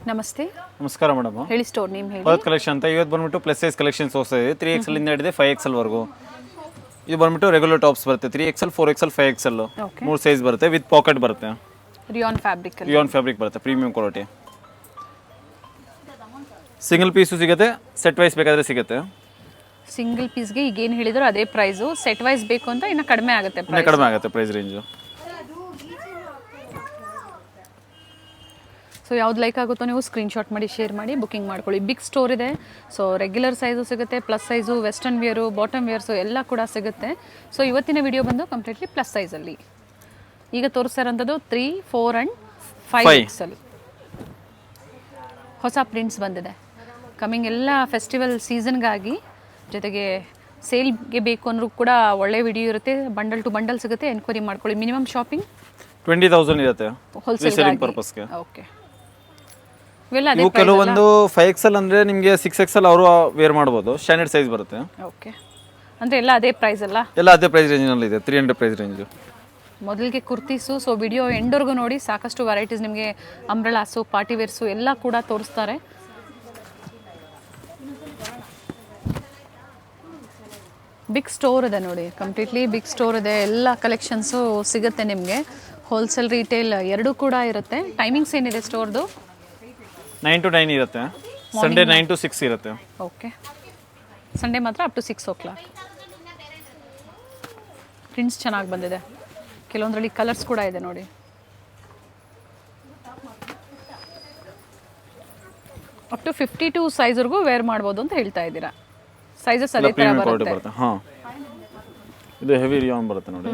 ನಮಸ್ತೆ. ನಮಸ್ಕಾರ ಮೇಡಮ್. ಹೇಳಿ ಸ್ಟೋರ್ ನೇಮ್ ಹೇಳಿ. ಭರತ್ ಕಲೆಕ್ಷನ್ ಅಂತ ಇವತ್ತು ಬಂದ್ಬಿಟ್ಟು ಪ್ಲಸ್ ಸೈಜ್ ಕಲೆಕ್ಷನ್ಸ್ ಹೋಗ್ತಾ ಇದೆ. 3XL ಇಂದ ಹಿಡಿದು 5XL ವರೆಗೂ. ಇದು ಬಂದ್ಬಿಟ್ಟು ರೆಗ್ಯುಲರ್ ಟಾಪ್ಸ್ ಬರುತ್ತೆ. 3XL 4XL 5XL ಮೂರು ಸೈಜ್ ಬರುತ್ತೆ ವಿತ್ ಪಾಕೆಟ್ ಬರುತ್ತೆ. ರಿಯಾನ್ ಫ್ಯಾಬ್ರಿಕ್ ಬರುತ್ತೆ, ಪ್ರೀಮಿಯಂ ಕ್ವಾಲಿಟಿ. ಸಿಂಗಲ್ ಪೀಸು ಸಿಗುತ್ತೆ, ಸೆಟ್ ವೈಸ್ ಬೇಕಾದ್ರೆ ಸಿಗುತ್ತೆ. ಸಿಂಗಲ್ ಪೀಸ್ಗೆ ಈಗ ಏನು ಹೇಳಿದ್ರು ಅದೇ ಪ್ರೈಸು. ಸೆಟ್ ವೈಸ್ ಬೇಕು ಅಂತ ಇನ್ನು ಕಡಿಮೆ ಆಗುತ್ತೆ ಪ್ರೈಸ್ ರೇಂಜು. ಸೊ ಯಾವ್ದು ಲೈಕ್ ಆಗುತ್ತೋ ನೀವು ಸ್ಕ್ರೀನ್ಶಾಟ್ ಮಾಡಿ ಶೇರ್ ಮಾಡಿ ಬುಕಿಂಗ್ ಮಾಡ್ಕೊಳ್ಳಿ. ಬಿಗ್ ಸ್ಟೋರ್ ಇದೆ. ಸೊ ರೆಗ್ಯುಲರ್ ಸೈಜು ಸಿಗುತ್ತೆ, plus size, western wear, bottom wears ಎಲ್ಲ ಕೂಡ ಸಿಗುತ್ತೆ. ಸೊ ಇವತ್ತಿನ ವಿಡಿಯೋ ಬಂದು ಕಂಪ್ಲೀಟ್ಲಿ ಪ್ಲಸ್ ಸೈಜಲ್ಲಿ. ಈಗ ತೋರಿಸ್ತಾ ಇರೋಂಥದ್ದು 3, 4 ಆ್ಯಂಡ್ 5XL ಹೊಸ ಪ್ರಿಂಟ್ಸ್ ಬಂದಿದೆ. ಕಮಿಂಗ್ ಎಲ್ಲ ಫೆಸ್ಟಿವಲ್ ಸೀಸನ್ಗಾಗಿ, ಜೊತೆಗೆ ಸೇಲ್ಗೆ ಬೇಕು ಅಂದ್ರೂ ಕೂಡ ಒಳ್ಳೆ ವಿಡಿಯೋ ಇರುತ್ತೆ. ಬಂಡಲ್ ಟು ಬಂಡಲ್ ಸಿಗುತ್ತೆ. ಎನ್ಕ್ವೈರಿ ಮಾಡ್ಕೊಳ್ಳಿ. ಮಿನಿಮಮ್ ಶಾಪಿಂಗ್ 20,000 ಇರುತ್ತೆ ಹೋಲ್ಸೇಲ್ ಪರ್ಪಸ್ಗೆ. ಓಕೆ. ಇವು ಕೆಲವೊಂದು 5XL ಅಂದರೆ ನಿಮಗೆ 6XL ಅವರು ವೇರ್ ಮಾಡ್ಬೋದು. ಸ್ಟ್ಯಾಂಡರ್ಡ್ ಸೈಜ್ ಬರುತ್ತೆ. ಓಕೆ. ಅಂದರೆ ಎಲ್ಲ ಅದೇ ಪ್ರೈಸ್ ಅಲ್ಲ? ಎಲ್ಲ ಅದೇ ಪ್ರೈಸ್ ರೇಂಜ್ನಲ್ಲಿ ಇದೆ. 300 ಪ್ರೈಸ್ ರೇಂಜು. ಮೊದಲಿಗೆ ಕುರ್ತೀಸು. ಸೊ ವಿಡಿಯೋ ಎಂಡ್ವರೆಗೂ ನೋಡಿ, ಸಾಕಷ್ಟು ವೆರೈಟೀಸ್ ನಿಮಗೆ ಅಂಬ್ರೆಲಾಸು, ಪಾರ್ಟಿ ವೇರ್ಸು ಎಲ್ಲ ಕೂಡ ತೋರಿಸ್ತಾರೆ. ಬಿಗ್ ಸ್ಟೋರ್ ಇದೆ ನೋಡಿ, ಕಂಪ್ಲೀಟ್ಲಿ ಬಿಗ್ ಸ್ಟೋರ್ ಇದೆ. ಎಲ್ಲ ಕಲೆಕ್ಷನ್ಸು ಸಿಗುತ್ತೆ ನಿಮಗೆ. ಹೋಲ್ಸೇಲ್ ರಿಟೇಲ್ ಎರಡೂ ಕೂಡ ಇರುತ್ತೆ. ಟೈಮಿಂಗ್ಸ್ ಏನಿದೆ ಸ್ಟೋರ್ದು? 9 to 9 ಇರುತ್ತೆ. ಸಂಡೇ 9 to 6 ಇರುತ್ತೆ. ಓಕೆ. ಸಂಡೇ ಮಾತ್ರ ಅಪ್ ಟು 6 o'clock. ಪ್ರಿಂಟ್ಸ್ ಚೆನ್ನಾಗಿ ಬಂದಿದೆ. ಕೆಲವೊಂದರಲ್ಲಿ ಕಲರ್ಸ್ ಕೂಡ ಇದೆ ನೋಡಿ. ಅಪ್ ಟು 52 ಸೈಜ್ವರೆಗೂ ವೇರ್ ಮಾಡ್ಬೋದು ಅಂತ ಹೇಳ್ತಾ ಇದ್ದೀರಾ. ಸೈಜಸ್ ಅದೇ ಥರ ಬರುತ್ತೆ. ಹಾಂ, ಇದು ಹೆವಿ ರಿಯಾನ್ ಬರುತ್ತೆ ನೋಡಿ.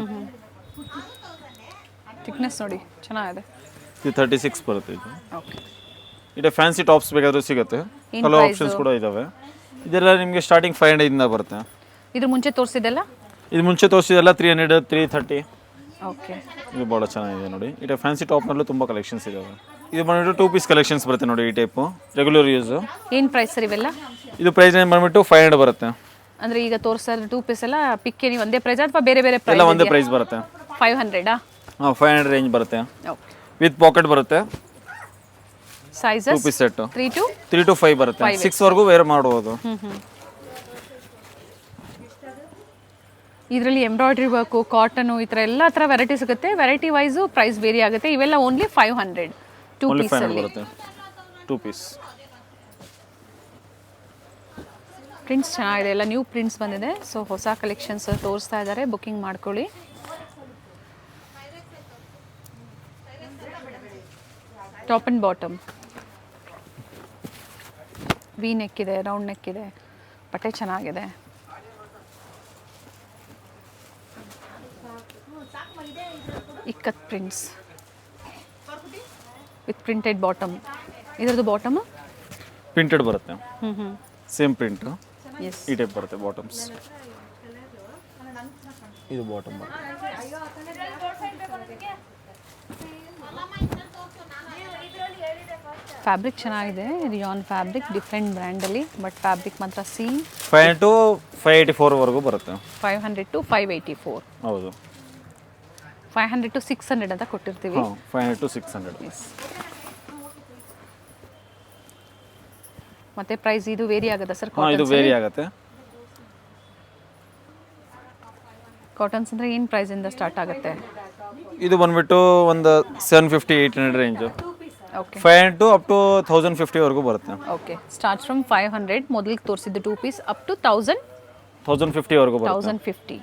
ಥಿಕ್ನೆಸ್ ನೋಡಿ ಚೆನ್ನಾಗಿದೆ. ಇದು 36 ಬರುತ್ತೆ. ಇದು ಓಕೆ. ಇದು ಫ್ಯಾನ್ಸಿ ಟಾಪ್ಸ್ ಬೇಕಾದರೂ ಸಿಗುತ್ತೆ. ಕಲರ್ ಆಪ್ಷನ್ಸ್ ಕೂಡ ಇದಾವೆ. ಇದೆಲ್ಲ ನಿಮಗೆ ಸ್ಟಾರ್ಟಿಂಗ್ 500 ಇಂದ ಬರುತ್ತೆ. ಇದ್ರ ಮುಂಚೆ ತೋರಿಸಿದೆಲ್ಲ? ಇದು ಮುಂಚೆ ತೋರಿಸಿದೆಲ್ಲ 300, 330. ಓಕೆ. ಇದು ಭಾಳ ಚೆನ್ನಾಗಿದೆ ನೋಡಿ. ಇದು ಫ್ಯಾನ್ಸಿ ಟಾಪ್ನಲ್ಲೂ ತುಂಬ ಕಲೆಕ್ಷನ್ಸ್ ಇದಾವೆ. ಇದು ಬಂದ್ಬಿಟ್ಟು 2 ಪೀಸ್ ಕಲೆಕ್ಷನ್ಸ್ ಬರುತ್ತೆ ನೋಡಿ. ಈ ಟೈಪು ರೆಗ್ಯುಲರ್ ಯೂಸು. ಏನು ಪ್ರೈಸ್ ಸರ್ ಇವೆಲ್ಲ? ಇದು ಪ್ರೈಸ್ ಏನು ಬಂದ್ಬಿಟ್ಟು 500 ಬರುತ್ತೆ. ಅಂದರೆ ಈಗ ತೋರಿಸ್ತಾ 2 ಪೀಸ್ ಎಲ್ಲ ಪಿಕ್ಕೆ ನೀವು ಒಂದೇ ಪ್ರೈಸ್ ಅಥವಾ ಬೇರೆ ಬೇರೆ ಪ್ರೈಸ್? ಎಲ್ಲ ಒಂದೇ ಪ್ರೈಸ್ ಬರುತ್ತೆ. 500? ಹಾಂ, 500 ರೇಂಜ್ ಬರುತ್ತೆ. ಓಕೆ. ವಿತ್ ಪಾಕೆಟ್ ಬರುತ್ತೆ. ಸೈಜಸ್ 2 ಪೀಸ್ ಸೆಟ್ 3 to 5 ಬರುತ್ತೆ. 6 ವರೆಗೂ ವೇರ್ ಮಾಡ್ಬೋದು. ಇದರಲ್ಲಿ ಎಂಬ್ರಾಯ್ಡ್ರಿ ವರ್ಕು, ಕಾಟನು, ಈ ಥರ ಎಲ್ಲ ಥರ ವೆರೈಟಿ ಸಿಗುತ್ತೆ. ವೆರೈಟಿ ವೈಸು ಪ್ರೈಸ್ ವೇರಿ ಆಗುತ್ತೆ. ಇವೆಲ್ಲ ಓನ್ಲಿ 500 2 ಪೀಸಲ್ಲಿ ಬರುತ್ತೆ. 2 ಪೀಸ್. ಪ್ರಿಂಟ್ಸ್ ಚೆನ್ನಾಗಿದೆ. ಎಲ್ಲ ನ್ಯೂ ಪ್ರಿಂಟ್ಸ್ ಬಂದಿದೆ. ಸೊ ಹೊಸ ಕಲೆಕ್ಷನ್ಸ್ ತೋರಿಸ್ತಾ ಇದ್ದಾರೆ. ಬುಕಿಂಗ್ ಮಾಡ್ಕೊಳ್ಳಿ. Top and bottom V neck ಇದೆ, ರೌಂಡ್ ನೆಕ್ ಇದೆ. ಬಟ್ಟೆ ಚೆನ್ನಾಗಿದೆ. Ikat prints with printed bottom. ಇದರದ್ದು ಬಾಟಮ್ ಪ್ರಿಂಟೆಡ್ ಬರುತ್ತೆ. Same print. ಎಸ್, ಈ ಟೈಪ್ ಬರುತ್ತೆ ಬಾಟಮ್ಸ್. ಇದು ಬಾಟಮ್ ಬರುತ್ತೆ. ಫ್ಯಾಬ್ರಿಕ್ ಚೆನ್ನಾಗಿದೆ. ರಿಯಾನ್ ಫ್ಯಾಬ್ರಿಕ್, ಡಿಫ್ರೆಂಟ್ ಬ್ರ್ಯಾಂಡಲ್ಲಿ. ಬಟ್ ಫ್ಯಾಬ್ರಿಕ್ ಮಾತ್ರ ಸೇಮ್. 500 to 584 ವರೆಗೂ ಬರುತ್ತೆ. 500 to 584. ಹೌದು. 500 to 600 ಅಂತ ಕೊಟ್ಟಿರ್ತೀವಿ. 500 to 600. ಎಸ್. ಮತ್ತೆ ಪ್ರೈಸ್ ಇದು ವೇರಿ ಆಗುತ್ತೆ ಸರ್? ಇದು ವೇರಿ ಆಗುತ್ತೆ. ಕಾಟನ್ಸ್ ಅಂದರೆ ಏನು ಪ್ರೈಸಿಂದ ಸ್ಟಾರ್ಟ್ ಆಗುತ್ತೆ? ಇದು ಬಂದ್ಬಿಟ್ಟು ಒಂದು 750, 800 range. Okay. 500 to up to 1050 ವರೆಗೂ ಬರುತ್ತೆ. ಓಕೆ. ಸ್ಟಾರ್ಟ್ ಫ್ರಮ್ 500 ಮೊದಲಿಗೆ ತೋರಿಸಿದ್ದು 2 ಪೀಸ್ ಅಪ್ ಟು 1050 ವರೆಗೂ ಬರುತ್ತೆ. 1050.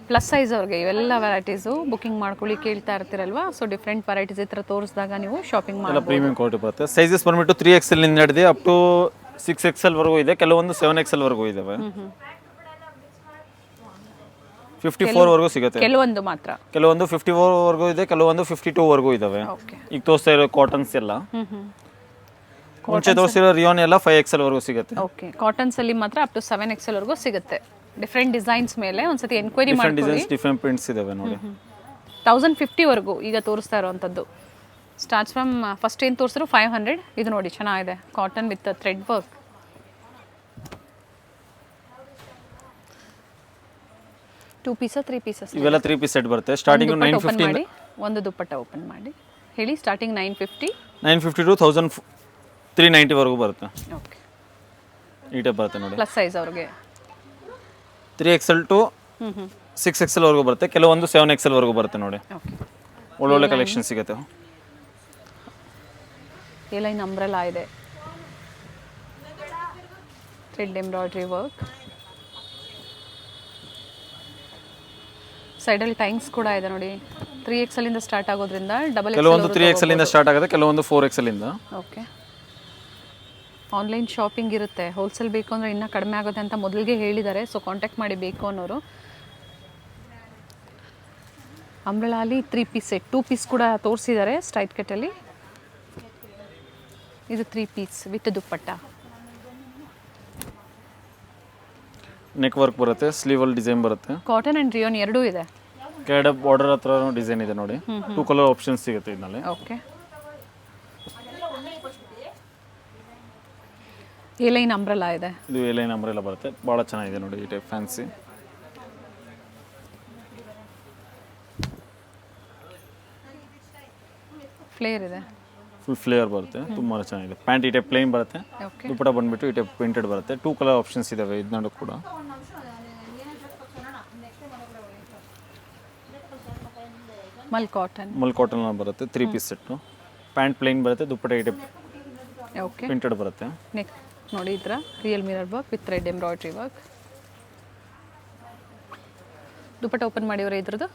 ಪ್ಲಸ್ ಸೈಜ್ ಅವ್ರಿಗೆ ಇವೆಲ್ಲ ವೆರೈಟೀಸು ಬುಕಿಂಗ್ ಮಾಡ್ಕೊಳ್ಳಿ. ಕೇಳ್ತಾ ಇರ್ತೀರಲ್ವಾ? ಸೊ ಡಿಫ್ರೆಂಟ್ ವೆರೈಟೀಸ್ ಈ ಥರ ತೋರಿಸಿದಾಗ ನೀವು ಶಾಪಿಂಗ್ ಎಲ್ಲ ಮಾಡ್ಬೋದು. ಪ್ರೀಮಿಯಂ ಕ್ವಾಲಿಟಿ ಬರುತ್ತೆ. ಸೈಜಸ್ ಬಂದ್ಬಿಟ್ಟು 3XL ಇಂದ ಹಿಡಿದು ಅಪ್ ಟು 6XL ವರೆಗೂ ಇದೆ. ಕೆಲವೊಂದು 7XL ವರೆಗೂ ಇದಾವೆ. 54 ವರೆಗೂ ಸಿಗುತ್ತೆ. ಕೆಲವೊಂದು ಮಾತ್ರ. ಕೆಲವೊಂದು 54 ವರೆಗೂ ಇದೆ. ಕೆಲವೊಂದು 52 ವರೆಗೂ ಇದಾವೆ. ಓಕೆ. ಈಗ ತೋರಿಸ್ತಾ ಇರೋ ಕಾಟನ್ಸ್ ಎಲ್ಲ ಮುಂಚೆ ತೋರಿಸಿರೋ ರಿಯಾನ್ ಎಲ್ಲ 5XL ವರೆಗೂ ಸಿಗುತ್ತೆ. ಓಕೆ. ಕಾಟನ್ಸ್ ಅಲ್ಲಿ ಮಾತ್ರ ಅಪ್ ಟು 7XL ವರೆಗೂ ಸಿಗುತ್ತೆ. ಡಿಫ್ರೆಂಟ್ ಡಿಸೈನ್ಸ್ ಮೇಲೆ ಒಂದ್ಸತಿ ಎನ್ಕ್ವೈರಿ ಮಾಡ್ಕೊಳ್ಳಿ. ಡಿಫ್ರೆಂಟ್ ಪ್ರಿಂಟ್ಸ್ ಇದಾವೆ ನೋಡಿ. 1050 ವರೆಗೂ ಈಗ ತೋರಿಸ್ತಾ ಇರೋವಂಥದ್ದು. ಸ್ಟಾರ್ಟ್ಸ್ ಫ್ರಮ್ ಫಸ್ಟ್ ಏನು ತೋರಿಸಿದ್ರು 500. ಇದು ನೋಡಿ ಚೆನ್ನಾಗಿದೆ. Cotton with thread work. 2 Pisa 3 pieces ಇವೆಲ್ಲ 3 ಪೀಸ್ ಸೆಟ್ ಬರುತ್ತೆ. ಸ್ಟಾರ್ಟಿಂಗ್ 950 ಮಾಡಿ ಒಂದು ದುಪ್ಪಟ್ಟ ಓಪನ್ ಮಾಡಿ ಹೇಳಿ. ಸ್ಟಾರ್ಟಿಂಗ್ 950 ಟು 1390 ವರೆಗೂ ಬರುತ್ತೆ. ಓಕೆ, ಈ ಟೈಪ್ ಬರುತ್ತೆ ನೋಡಿ. ಪ್ಲಸ್ ಸೈಜ್ ಅವ್ರಿಗೆ 3XL ಟು 6XL ವರೆಗೂ ಬರುತ್ತೆ. ಕೆಲವೊಂದು 7XL ವರೆಗೂ ಬರುತ್ತೆ ನೋಡಿ. ಓಕೆ, ಒಳ್ಳೊಳ್ಳೆ ಕಲೆಕ್ಷನ್ ಸಿಗುತ್ತೆ. ಎ ಲೈನ್ ಅಂಬ್ರೆಲಾ ಇದೆ, ಥ್ರೆಡ್ ಎಂಬ್ರಾಯ್ಡ್ರಿ ವರ್ಕ್, ಸೈಡಲ್ಲಿ ಟೈಮ್ಸ್ ಕೂಡ ಇದೆ ನೋಡಿ. 3XL ಇಂದ ಸ್ಟಾರ್ಟ್ ಆಗೋದ್ರಿಂದ ಡಬಲ್ ಕೆಲವೊಂದು 3XL ಇಂದ ಸ್ಟಾರ್ಟ್ ಆಗುತ್ತೆ, ಕೆಲವೊಂದು 4XL ಇಂದ. ಓಕೆ, ಆನ್ಲೈನ್ ಶಾಪಿಂಗ್ ಇರುತ್ತೆ. ಹೋಲ್ಸೇಲ್ ಬೇಕು ಅಂದರೆ ಇನ್ನೂ ಕಡಿಮೆ ಆಗುತ್ತೆ ಅಂತ ಮೊದಲಿಗೆ ಹೇಳಿದ್ದಾರೆ. ಸೊ ಕಾಂಟ್ಯಾಕ್ಟ್ ಮಾಡಿ ಬೇಕು ಅನ್ನೋರು. ಅಂಬ್ರೆಲಾಲಿ 3 ಪೀಸ್ ಸೆಟ್, 2 ಪೀಸ್ ಕೂಡ ತೋರಿಸಿದ್ದಾರೆ ಸ್ಟ್ರೈಟ್ ಕಟ್ಟಲ್ಲಿ. ಇದು 3 piece with dupatta. Neck work ಬರುತ್ತೆ, ಸ್ಲೀವಲ್ ಡಿಸೈನ್ ಬರುತ್ತೆ. ಕಾಟನ್ ಆ್ಯಂಡ್ ರಿಯೋನ್ ಎರಡೂ ಇದೆ. ಕೆಳಗಡೆ ಬಾರ್ಡರ್ ಹತ್ರ ಡಿಸೈನ್ ಇದೆ ನೋಡಿ. 2 ಕಲರ್ ಆಪ್ಷನ್ಸ್ ಸಿಗುತ್ತೆ ಇದರಲ್ಲಿ. ಓಕೆ, ಎ ಲೈನ್ ಅಂಬ್ರೆಲಾ ಇದೆ. ಇದು ಎ ಲೈನ್ ಅಂಬ್ರೆಲಾ ಬರುತ್ತೆ, ಭಾಳ ಚೆನ್ನಾಗಿದೆ ನೋಡಿ. ಈ ಟೈಪ್ ಫ್ಯಾನ್ಸಿ ಫ್ಲೇರ್ ಇದೆ, ಫುಲ್ ಫ್ಲೇವರ್ ಬರುತ್ತೆ, ತುಂಬ ಚೆನ್ನಾಗಿದೆ. ಪ್ಯಾಂಟ್ ಈ ಟೈಪ್ ಪ್ಲೇನ್ ಬರುತ್ತೆ. ಓಕೆ, ದುಪ್ಪಟ್ಟ ಬಂದ್ಬಿಟ್ಟು ಈ ಟೈಪ್ ಪ್ರಿಂಟೆಡ್ ಬರುತ್ತೆ. 2 ಕಲರ್ ಆಪ್ಷನ್ಸ್ ಇದಾವೆ ಇದನ್ನೂ ಕೂಡ. ಮಲ್ ಕಾಟನ್ ಬರುತ್ತೆ. 3 ಪೀಸ್ ಸೆಟ್ಟು. ಪ್ಯಾಂಟ್ ಪ್ಲೇನ್ ಬರುತ್ತೆ, ದುಪ್ಪಟ್ಟ ಈ ಟೈಪ್ ಓಕೆ, ಪ್ರಿಂಟೆಡ್ ಬರುತ್ತೆ. ನೆಕ್ ನೋಡಿ ಈ ಥರ real mirror work with thread embroidery work. Dupatta open ಮಾಡಿವ್ರೆ ಇದ್ರದ್ದು.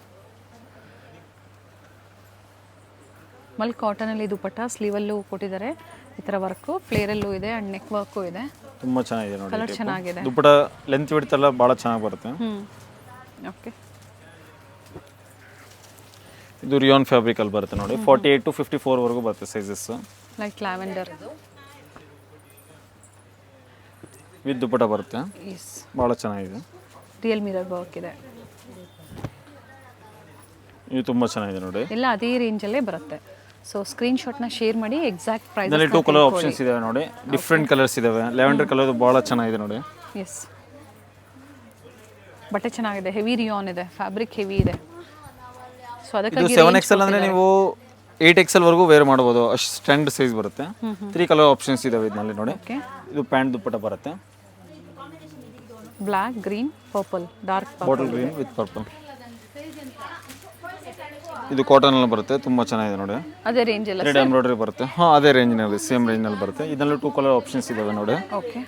ಮಲ್ ಕಾಟನಲ್ಲಿ ದುಪ್ಪಟ್ಟ ಸ್ಲೀವಲ್ಲೂ ಕೊಟ್ಟಿದ್ದಾರೆ. ಈ ಥರ ವರ್ಕು ಫ್ಲೇರಲ್ಲೂ ಇದೆ ಆ್ಯಂಡ್ ನೆಕ್ ವರ್ಕು ಇದೆ. ತುಂಬ ಚೆನ್ನಾಗಿದೆ ನೋಡಿ. ಕಲರ್ ಚೆನ್ನಾಗಿದೆ. ದುಪ್ಪಟ್ಟ ಲೆಂತ್ ಬಿಡ್ತಲ್ಲ ಭಾಳ ಚೆನ್ನಾಗಿ ಬರುತ್ತೆ. ಓಕೆ, ಇದು ರಿಯಾನ್ ಫ್ಯಾಬ್ರಿಕಲ್ಲಿ ಬರುತ್ತೆ ನೋಡಿ. 48 ಟು 54 ವರೆಗೂ ಬರುತ್ತೆ sizes. Like lavender with dupatta ಬರುತ್ತೆ, ಎಸ್, ಭಾಳ ಚೆನ್ನಾಗಿದೆ. ರಿಯಲ್ ಮಿರರ್ ವರ್ಕ್ ಇದೆ. ಇದು ತುಂಬ ಚೆನ್ನಾಗಿದೆ ನೋಡಿ. ಎಲ್ಲ ಅದೇ ರೇಂಜಲ್ಲೇ ಬರುತ್ತೆ. ಸೊ ಸ್ಕ್ರೀನ್ಶಾಟ್ನ ಶೇರ್ ಮಾಡಿ ಎಕ್ಸಾಕ್ಟ್ ಪ್ರೈಸ್. ಇದರಲ್ಲಿ 2 ಕಲರ್ ಆಪ್ಷನ್ಸ್ ಇದಾವೆ ನೋಡಿ. ಡಿಫ್ರೆಂಟ್ ಕಲರ್ಸ್ ಇದಾವೆ. ಲ್ಯಾವೆಂಡರ್ ಕಲರ್ ಭಾಳ ಚೆನ್ನಾಗಿದೆ ನೋಡಿ. ಎಸ್, ಬಟ್ಟೆ ಚೆನ್ನಾಗಿದೆ. ಹೆವಿ ರಿಯಾನ್ ಇದೆ, ಫ್ಯಾಬ್ರಿಕ್ ಹೆವಿ ಇದೆ. ಸೊ ಇದು ಅದಕ್ಕಾಗಿ 7XL ಅಂದರೆ ನೀವು 8XL ವರೆಗೂ ವೇರ್ ಮಾಡ್ಬೋದು, ಅಷ್ಟು ಸ್ಟ್ಯಾಂಡರ್ಡ್ ಸೈಜ್ ಬರುತ್ತೆ. 3 ಕಲರ್ ಆಪ್ಷನ್ಸ್ ಇದಾವೆ ಇದರಲ್ಲಿ ನೋಡಿ. ಓಕೆ, ಇದು ಪ್ಯಾಂಟ್ ದುಪ್ಪಟ್ಟ ಬರುತ್ತೆ. Black, green, purple, dark bottle green with purple. ಇದು ಕಾಟನ್ ಅಲ್ಲಿ ಬರುತ್ತೆ, ತುಂಬಾ ಚೆನ್ನಾಗಿದೆ ನೋಡಿ. ಅದೇ ರೇಂಜ್ ಎಲ್ಲ ಥ್ರೆಡ್ ಎಂಬ್ರಾಯ್ಡ್ರಿ ಬರುತ್ತೆ. ಅದೇ ರೇಂಜ್ನಲ್ಲಿ, ಸೇಮ್ ರೇಂಜ್ನಲ್ಲಿ ಬರುತ್ತೆ. ಇದರಲ್ಲಿ 2 ಕಲರ್ ಆಪ್ಷನ್ಸ್ ಇದಾವೆ ನೋಡಿ. ಓಕೆ,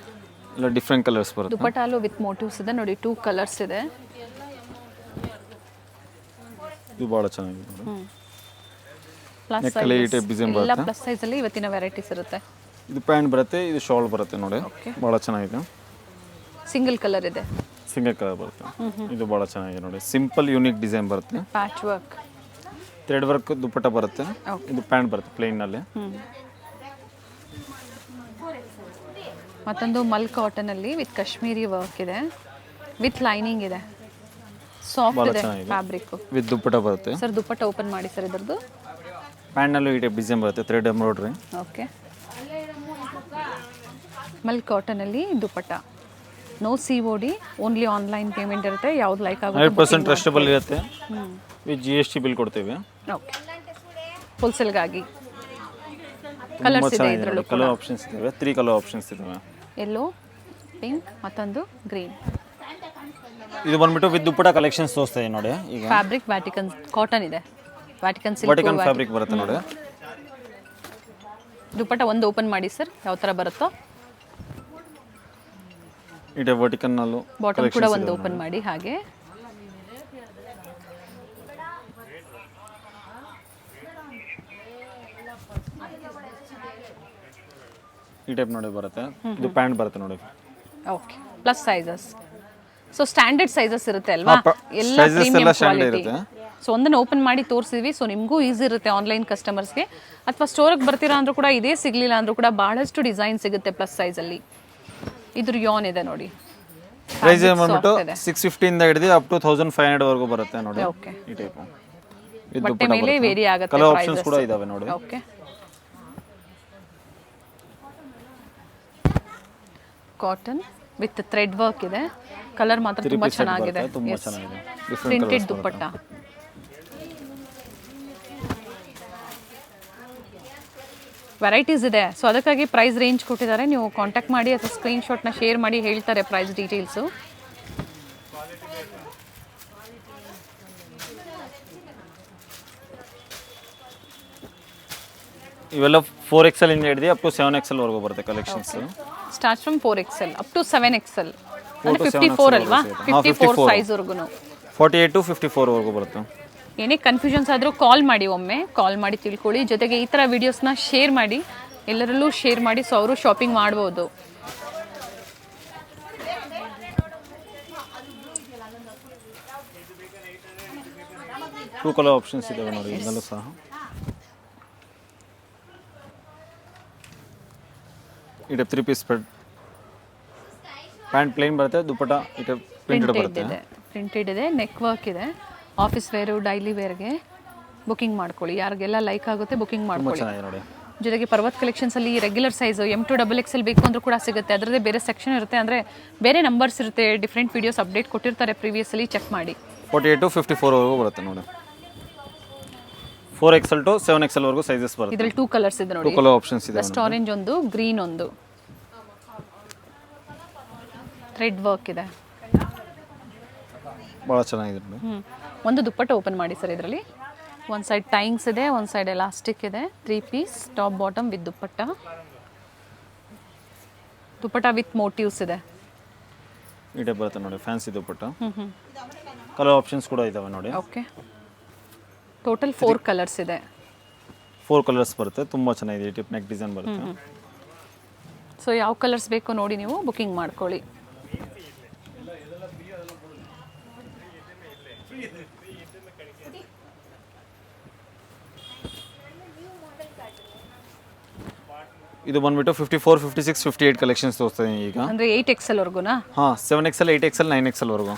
ಎಲ್ಲ ಡಿಫ್ರೆಂಟ್ ಕಲರ್ಸ್ ಬರುತ್ತೆ. ದುಪ್ಪಟ್ಟಲು ವಿತ್ ಮೋಟಿವ್ಸ್ ಇದೆ ನೋಡಿ. 2 ಕಲರ್ಸ್ ಇದೆ. ಇದು ಭಾಳ ಚೆನ್ನಾಗಿದೆ ನೋಡಿ. ಪ್ಲಸ್ ನೆಕ್ಕಲ್ಲಿ ಈ ಟೈಪ್ ಡಿಸೈನ್ ಎಲ್ಲ ಬರುತ್ತೆ. ಪ್ಲಸ್ ಸೈಜ್ ಅಲ್ಲಿ ಇವತ್ತಿನ ವೆರೈಟೀಸ್ ಇರುತ್ತೆ. ಇದು ಪ್ಯಾಂಟ್ ಬರುತ್ತೆ, ಇದು ಶಾಲ್ ಬರುತ್ತೆ ನೋಡಿ. ಭಾಳ ಚೆನ್ನಾಗಿದೆ. ಸಿಂಗಲ್ ಕಲರ್ ಇದೆ, ಸಿಂಗಲ್ ಕಲರ್ ಬರುತ್ತೆ. ಇದು ಭಾಳ ಚೆನ್ನಾಗಿದೆ ನೋಡಿ. ಸಿಂಪಲ್ ಯೂನಿಕ್ ಡಿಸೈನ್ ಬರುತ್ತೆ. Patch work, thread work dupatta ಬರುತ್ತೆ. ಇದು ಪ್ಯಾಂಟ್ ಬರುತ್ತೆ ಪ್ಲೇನ್ನಲ್ಲಿ. ಮತ್ತೊಂದು ಮಲ್ ಕಾಟನ್ ಅಲ್ಲಿ ವಿತ್ ಕಾಶ್ಮೀರಿ ವರ್ಕ್ ಇದೆ, ವಿತ್ ಲೈನಿಂಗ್ ಇದೆ. ಸಾಫ್ಟ್ ಇದೆ ಫ್ಯಾಬ್ರಿಕ್ ವಿತ್ ದುಪ್ಪಟ್ಟ ಬರುತ್ತೆ. ಸರ್ ದುಪ್ಪಟ್ಟ ಓಪನ್ ಮಾಡಿ ಸರ್ ಇದ್ರದ್ದು. ಪ್ಯಾಂಟ್ನಲ್ಲೂ ಈ ಟೈಪ್ ಡಿಸೈನ್ ಬರುತ್ತೆ, thread embroidery. Okay, mul cotton ಅಲ್ಲಿ dupatta. No COD, only online payment ಇರುತ್ತೆ. ಯಾವ್ದು ಲೈಕ್ ಆಗುತ್ತೆ 100% ಟ್ರಸ್ಟಬಲ್ ಇರುತ್ತೆ. ವಿತ್ GST ಬಿಲ್ ಕೊಡ್ತೀವಿ. ಓಕೆ, ಹೋಲ್ಸೇಲ್ಗಾಗಿ. ಕಲರ್ಸ್ ಇದೆ ಇದರಲ್ಲೂ. ಕಲರ್ ಆಪ್ಷನ್ಸ್ ಇದಾವೆ. 3 ಕಲರ್ ಆಪ್ಷನ್ಸ್ ಇದಾವೆ. ಯೆಲ್ಲೋ, ಪಿಂಕ್, ಮತ್ತೊಂದು ಗ್ರೀನ್. ಇದು ಬಂದ್ಬಿಟ್ಟು ವಿತ್ ದುಪ್ಪಟ್ಟ ಕಲೆಕ್ಷನ್ಸ್ ತೋರಿಸ್ತಾ ಇದೆ ನೋಡಿ. ಈಗ ಫ್ಯಾಬ್ರಿಕ್ ವ್ಯಾಟಿಕನ್ ಕಾಟನ್ ಇದೆ, ವ್ಯಾಟಿಕನ್ ವರ್ಟಿಕಲ್ ಫ್ಯಾಬ್ರಿಕ್ ಬರುತ್ತೆ ನೋಡಿ. ದುಪ್ಪಟ್ಟ ಒಂದು ಓಪನ್ ಮಾಡಿ ಸರ್, ಯಾವ ಥರ ಬರುತ್ತೋ. ಈ ಟೈಪ್ ವರ್ಟಿಕಲ್ನಲ್ಲೂ ಬಾಟಮ್ ಕೂಡ ಒಂದು ಓಪನ್ ಮಾಡಿ. ಹಾಗೆ ಈ ಟೈಪ್ ನೋಡಿ ಬರುತ್ತೆ. ಇದು ಪ್ಯಾಂಟ್ ಬರುತ್ತೆ ನೋಡಿ. Okay, plus sizes. So standard sizes ಇರುತ್ತೆ ಅಲ್ವಾ, ಎಲ್ಲ ಪ್ರೀಮಿಯಂ ಕ್ವಾಲಿಟಿ. ಸೊ ಒಂದನ್ನು ಓಪನ್ ಮಾಡಿ ತೋರಿಸಿದ್ವಿ. ಸೊ ನಿಮಗೂ ಈಸಿ ಇರುತ್ತೆ ಆನ್ಲೈನ್ ಕಸ್ಟಮರ್ಸ್ಗೆ. ಅಥವಾ ಸ್ಟೋರಿಗೆ ಬರ್ತೀರಾ ಅಂದ್ರೂ ಕೂಡ, ಇದೇ ಸಿಗಲಿಲ್ಲ ಅಂದ್ರೂ ಕೂಡ ಬಹಳಷ್ಟು ಡಿಸೈನ್ ಸಿಗುತ್ತೆ ಪ್ಲಸ್ ಸೈಜಲ್ಲಿ. ಇದ್ರ ಯಾನ್ ಇದೆ ನೋಡಿ. ಪ್ರೈಸ್ ಬಂದ್ಬಿಟ್ಟು 650 ಇಂದ ಹಿಡಿದು ಅಪ್ ಟು 1500 ವರೆಗೂ ಬರುತ್ತೆ ನೋಡಿ. ಓಕೆ, ಈ ಟೈಪ್ ಬಟ್ಟೆ ಮೇಲೆ ವೇರಿ ಆಗುತ್ತೆ. ಕಲರ್ ಆಪ್ಷನ್ಸ್ ಕೂಡ ಇದಾವೆ ನೋಡಿ. Okay, cotton with thread work ಇದೆ. ಕಲರ್ ಮಾತ್ರ ತುಂಬ ಚೆನ್ನಾಗಿದೆ. ತುಂಬ ಚೆನ್ನಾಗಿದೆ. ಪ್ರಿಂಟೆಡ್ ದುಪ್ಪಟ್ಟ. ವೆರೈಟೀಸ್ ಇದೆ, ಸೊ ಅದಕ್ಕಾಗಿ ಪ್ರೈಸ್ ರೇಂಜ್ ಕೊಟ್ಟಿದ್ದಾರೆ. ನೀವು ಕಾಂಟ್ಯಾಕ್ಟ್ ಮಾಡಿ ಅಥವಾ ಸ್ಕ್ರೀನ್ಶಾಟ್ನ ಶೇರ್ ಮಾಡಿ ಹೇಳ್ತಾರೆ ಪ್ರೈಸ್ ಡೀಟೇಲ್ಸು. ಇವೆಲ್ಲ 4XL ಇಂದ ಹಿಡಿದು ಅಪ್ ಟು 7XL ವರೆಗೂ ಬರುತ್ತೆ collections. Start from 4XL up to 7XL. ಅಂದ್ರೆ 54 ಅಲ್ವಾ? 54 ಸೈಜ್ ವರೆಗೂ 48 to 54 ವರೆಗೂ ಬರುತ್ತೆ. ಏನೇ ಕನ್ಫ್ಯೂಷನ್ಸ್ ಆದರೂ ಕಾಲ್ ಮಾಡಿ, ಒಮ್ಮೆ ಕಾಲ್ ಮಾಡಿ ತಿಳ್ಕೊಳ್ಳಿ. ಜೊತೆಗೆ ಈ ಥರ ವಿಡಿಯೋಸ್ನ ಶೇರ್ ಮಾಡಿ, ಎಲ್ಲರಲ್ಲೂ ಶೇರ್ ಮಾಡಿ, ಸೊ ಅವರು ಶಾಪಿಂಗ್ ಮಾಡ್ಬೋದು. ಟೂ ಕಲರ್ ಆಪ್ಷನ್ಸ್ ಇದಾವೆ ನೋಡಿ ಇದರಲ್ಲೂ ಸಹ. ಇದು 3 ಪೀಸ್ ಸ್ಪ್ರೆಡ್ ಪ್ಯಾಂಟ್ ಪ್ಲೇನ್ ಬರುತ್ತೆ, ದುಪ್ಪಟ್ಟ ಇದು ಪ್ರಿಂಟೆಡ್ ಬರುತ್ತೆ. ಪ್ರಿಂಟೆಡ್ ಇದೆ, ನೆಕ್ ವರ್ಕ್ ಇದೆ. ಆಫೀಸ್ ವೇರು, ಡೈಲಿ ವೇರ್ಗೆ ಬುಕಿಂಗ್ ಮಾಡ್ಕೊಳ್ಳಿ. ಯಾರಿಗೆಲ್ಲ ಲೈಕ್ ಆಗುತ್ತೆ ಬುಕಿಂಗ್ ಮಾಡ್ಕೊಳ್ಳಿ. ನೋಡಿ ಜೊತೆಗೆ ಪರ್ವತ್ ಕಲೆಕ್ಷನ್ಸಲ್ಲಿ ರೆಗ್ಯುಲರ್ ಸೈಜು M2 XXL ಬೇಕು ಅಂದರೂ ಕೂಡ ಸಿಗುತ್ತೆ. ಅದರದ್ದೇ ಬೇರೆ ಸೆಕ್ಷನ್ ಇರುತ್ತೆ, ಅಂದರೆ ಬೇರೆ ನಂಬರ್ಸ್ ಇರುತ್ತೆ. ಡಿಫ್ರೆಂಟ್ ವೀಡಿಯೋಸ್ ಅಪ್ಡೇಟ್ ಕೊಟ್ಟಿರ್ತಾರೆ ಪ್ರೀವಿಯಸ್ಲಿ, ಚೆಕ್ ಮಾಡಿ. 48 to 54 ವರೆಗೂ ಬರುತ್ತೆ ನೋಡಿ. 4XL to 7XL ವರೆಗೂ ಸೈಜಸ್ ಬರುತ್ತೆ. ಇದರಲ್ಲಿ 2 ಕಲರ್ಸ್ ಇದೆ ನೋಡಿ. 2 ಕಲರ್ ಆಪ್ಷನ್ಸ್ ಇದೆ. ಬೆಸ್ಟ್ ಆರೆಂಜ್ ಒಂದು, ಗ್ರೀನ್ ಒಂದು. ಥ್ರೆಡ್ ವರ್ಕ್ ಇದೆ, ಭಾಳ ಚೆನ್ನಾಗಿದೆ ನೋಡಿ. ಒಂದು ದುಪ್ಪಟ್ಟ ಓಪನ್ ಮಾಡಿ ಸರ್. ಇದರಲ್ಲಿ ಒಂದು ಸೈಡ್ ಟೈಂಗ್ಸ್ ಇದೆ, ಒಂದು ಸೈಡ್ ಎಲಾಸ್ಟಿಕ್ ಇದೆ. 3 piece top bottom with dupatta. Dupatta with motifs ಇದೆ. ಇದೇ ಬರುತ್ತೆ ನೋಡಿ, ಫ್ಯಾನ್ಸಿ ದುಪ್ಪಟ್ಟ. ಕಲರ್ ಆಪ್ಷನ್ಸ್ ಕೂಡ ಇದಾವೆ ನೋಡಿ. ಓಕೆ, ಟೋಟಲ್ 4 ಕಲರ್ಸ್ ಇದೆ. 4 ಕಲರ್ಸ್ ಬರುತ್ತೆ, ತುಂಬ ಚೆನ್ನಾಗಿದೆ. ಟಿಪ್ ನೆಕ್ ಡಿಸೈನ್ ಬರುತ್ತೆ. ಸೊ ಯಾವ ಕಲರ್ಸ್ ಬೇಕೋ ನೋಡಿ ನೀವು ಬುಕಿಂಗ್ ಮಾಡ್ಕೊಳ್ಳಿ. ಇದು ಬಂದ್ಬಿಟ್ಟು 54, 56, 58 ಕಲೆಕ್ಷನ್ಸ್ ತೋರಿಸ್ತಾ ಇದೀನಿ ಈಗ. ಅಂದರೆ 8XL ವರೆಗೂನಾ? ಹಾಂ, 7XL, 8XL, 9XL ವರೆಗೂ.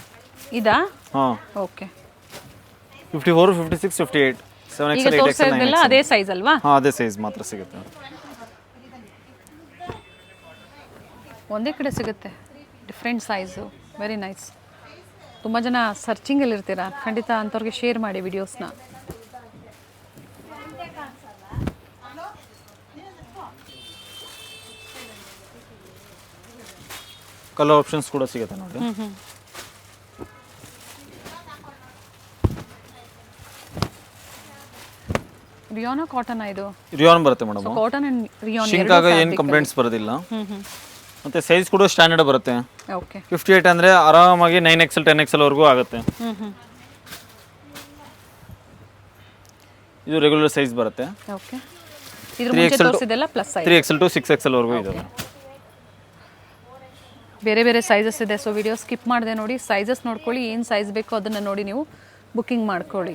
ಇದಾ? ಹಾಂ, ಓಕೆ. 54, 56, 58, 7XL, 8XL, 9XL ಅದೇ ಸೈಜ್ ಅಲ್ವಾ? ಹಾಂ, ಅದೇ ಸೈಜ್ ಮಾತ್ರ ಸಿಗುತ್ತೆ. ಒಂದೇ ಕಡೆ ಸಿಗುತ್ತೆ, ಡಿಫ್ರೆಂಟ್ ಸೈಜು. Very nice. ತುಂಬ ಜನ ಸರ್ಚಿಂಗಲ್ಲಿ ಇರ್ತೀರಾ, ಖಂಡಿತ ಅಂಥವ್ರಿಗೆ ಶೇರ್ ಮಾಡಿ ವಿಡಿಯೋಸ್ನ. ಕಲರ್ ಆಪ್ಷನ್ಸ್ ಕೂಡ ಸಿಗುತ್ತೆ ನೋಡಿ. ರಿಯಾನಾ ಕಾಟನ್ ಇದು? ರಿಯಾನ್ ಬರುತ್ತೆ ಮೇಡಮ್. ಕಾಟನ್ ಅಂಡ್ ರಿಯಾನ್ ಶಿಂಕ್ ಆಗ ಏನು ಕಂಪ್ಲೇಂಟ್ಸ್ ಬರೋದಿಲ್ಲ. ಮತ್ತೆ ಸೈಜ್ ಕೂಡ ಸ್ಟ್ಯಾಂಡರ್ಡ್ ಬರುತ್ತೆ. ಓಕೆ. 58 ಅಂದರೆ ಆರಾಮಾಗಿ 9XL, 10XL ವರೆಗೂ ಆಗುತ್ತೆ. ಇದು ರೆಗ್ಯುಲರ್ ಸೈಜ್ ಬರುತ್ತೆ. ಓಕೆ. ಇದ್ರ ಮುಂಚೆ ತೋರಿಸಿದೆಲ್ಲ plus size. 3XL to 6XL ವರೆಗೂ ಇದಾವೆ. ಬೇರೆ ಬೇರೆ ಸೈಜಸ್ ಇದೆ, ಸೊ ವಿಡಿಯೋ ಸ್ಕಿಪ್ ಮಾಡಿದೆ ನೋಡಿ. ಸೈಜಸ್ ನೋಡ್ಕೊಳ್ಳಿ, ಏನು ಸೈಜ್ ಬೇಕೋ ಅದನ್ನು ನೋಡಿ ನೀವು ಬುಕಿಂಗ್ ಮಾಡ್ಕೊಳ್ಳಿ.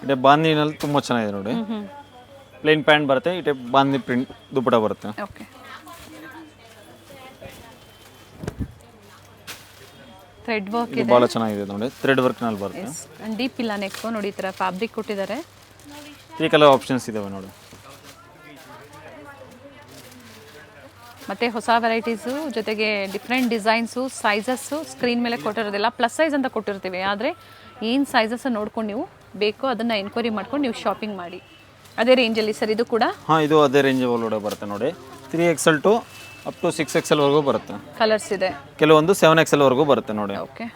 ಇದೆ ಬಾಂದಿನಲ್ಲಿ ತುಂಬ ಚೆನ್ನಾಗಿದೆ ನೋಡಿ. ಪ್ಲೇನ್ ಪ್ಯಾಂಟ್ ಬರುತ್ತೆ, ಇಟೆ ಬಾಂದಿ ಪ್ರಿಂಟ್ ದುಪ್ಪಟ ಬರುತ್ತೆ. ಓಕೆ. ಥ್ರೆಡ್ ವರ್ಕ್ ಇದೆ, ಭಾಳ ಚೆನ್ನಾಗಿದೆ ನೋಡಿ. ಥ್ರೆಡ್ ವರ್ಕ್ನಲ್ಲಿ ಬರುತ್ತೆ. ಅಂಡ್ ಡೀಪ್ ಇಲ್ಲ ನೆಕ್ ನೋಡಿ, ಈ ಥರ ಫ್ಯಾಬ್ರಿಕ್ ಕೊಟ್ಟಿದ್ದಾರೆ. 3 ಕಲರ್ ಆಪ್ಷನ್ಸ್ ಇದಾವೆ ನೋಡಿ. ಮತ್ತು ಹೊಸ ವೆರೈಟೀಸು, ಜೊತೆಗೆ ಡಿಫ್ರೆಂಟ್ ಡಿಸೈನ್ಸು, ಸೈಜಸ್ಸು ಸ್ಕ್ರೀನ್ ಮೇಲೆ ಕೊಟ್ಟಿರೋದಿಲ್ಲ. ಪ್ಲಸ್ ಸೈಜ್ ಅಂತ ಕೊಟ್ಟಿರ್ತೀವಿ, ಆದರೆ ಏನು ಸೈಜಸ್ ನೋಡ್ಕೊಂಡು ನೀವು ಬೇಕೋ ಅದನ್ನು ಎನ್ಕ್ವೈರಿ ಮಾಡ್ಕೊಂಡು ನೀವು ಶಾಪಿಂಗ್ ಮಾಡಿ. ಅದೇ ರೇಂಜಲ್ಲಿ ಸರ್ ಇದು ಕೂಡ? ಹಾಂ, ಇದು ಅದೇ ರೇಂಜ್ ಒಳಗಡೆ ಬರುತ್ತೆ ನೋಡಿ. 3XL to up to 6XL ವರೆಗೂ ಬರುತ್ತೆ. ಕಲರ್ಸ್ ಇದೆ, ಕೆಲವೊಂದು 7XL ವರೆಗೂ ಬರುತ್ತೆ ನೋಡಿ. ಓಕೆ.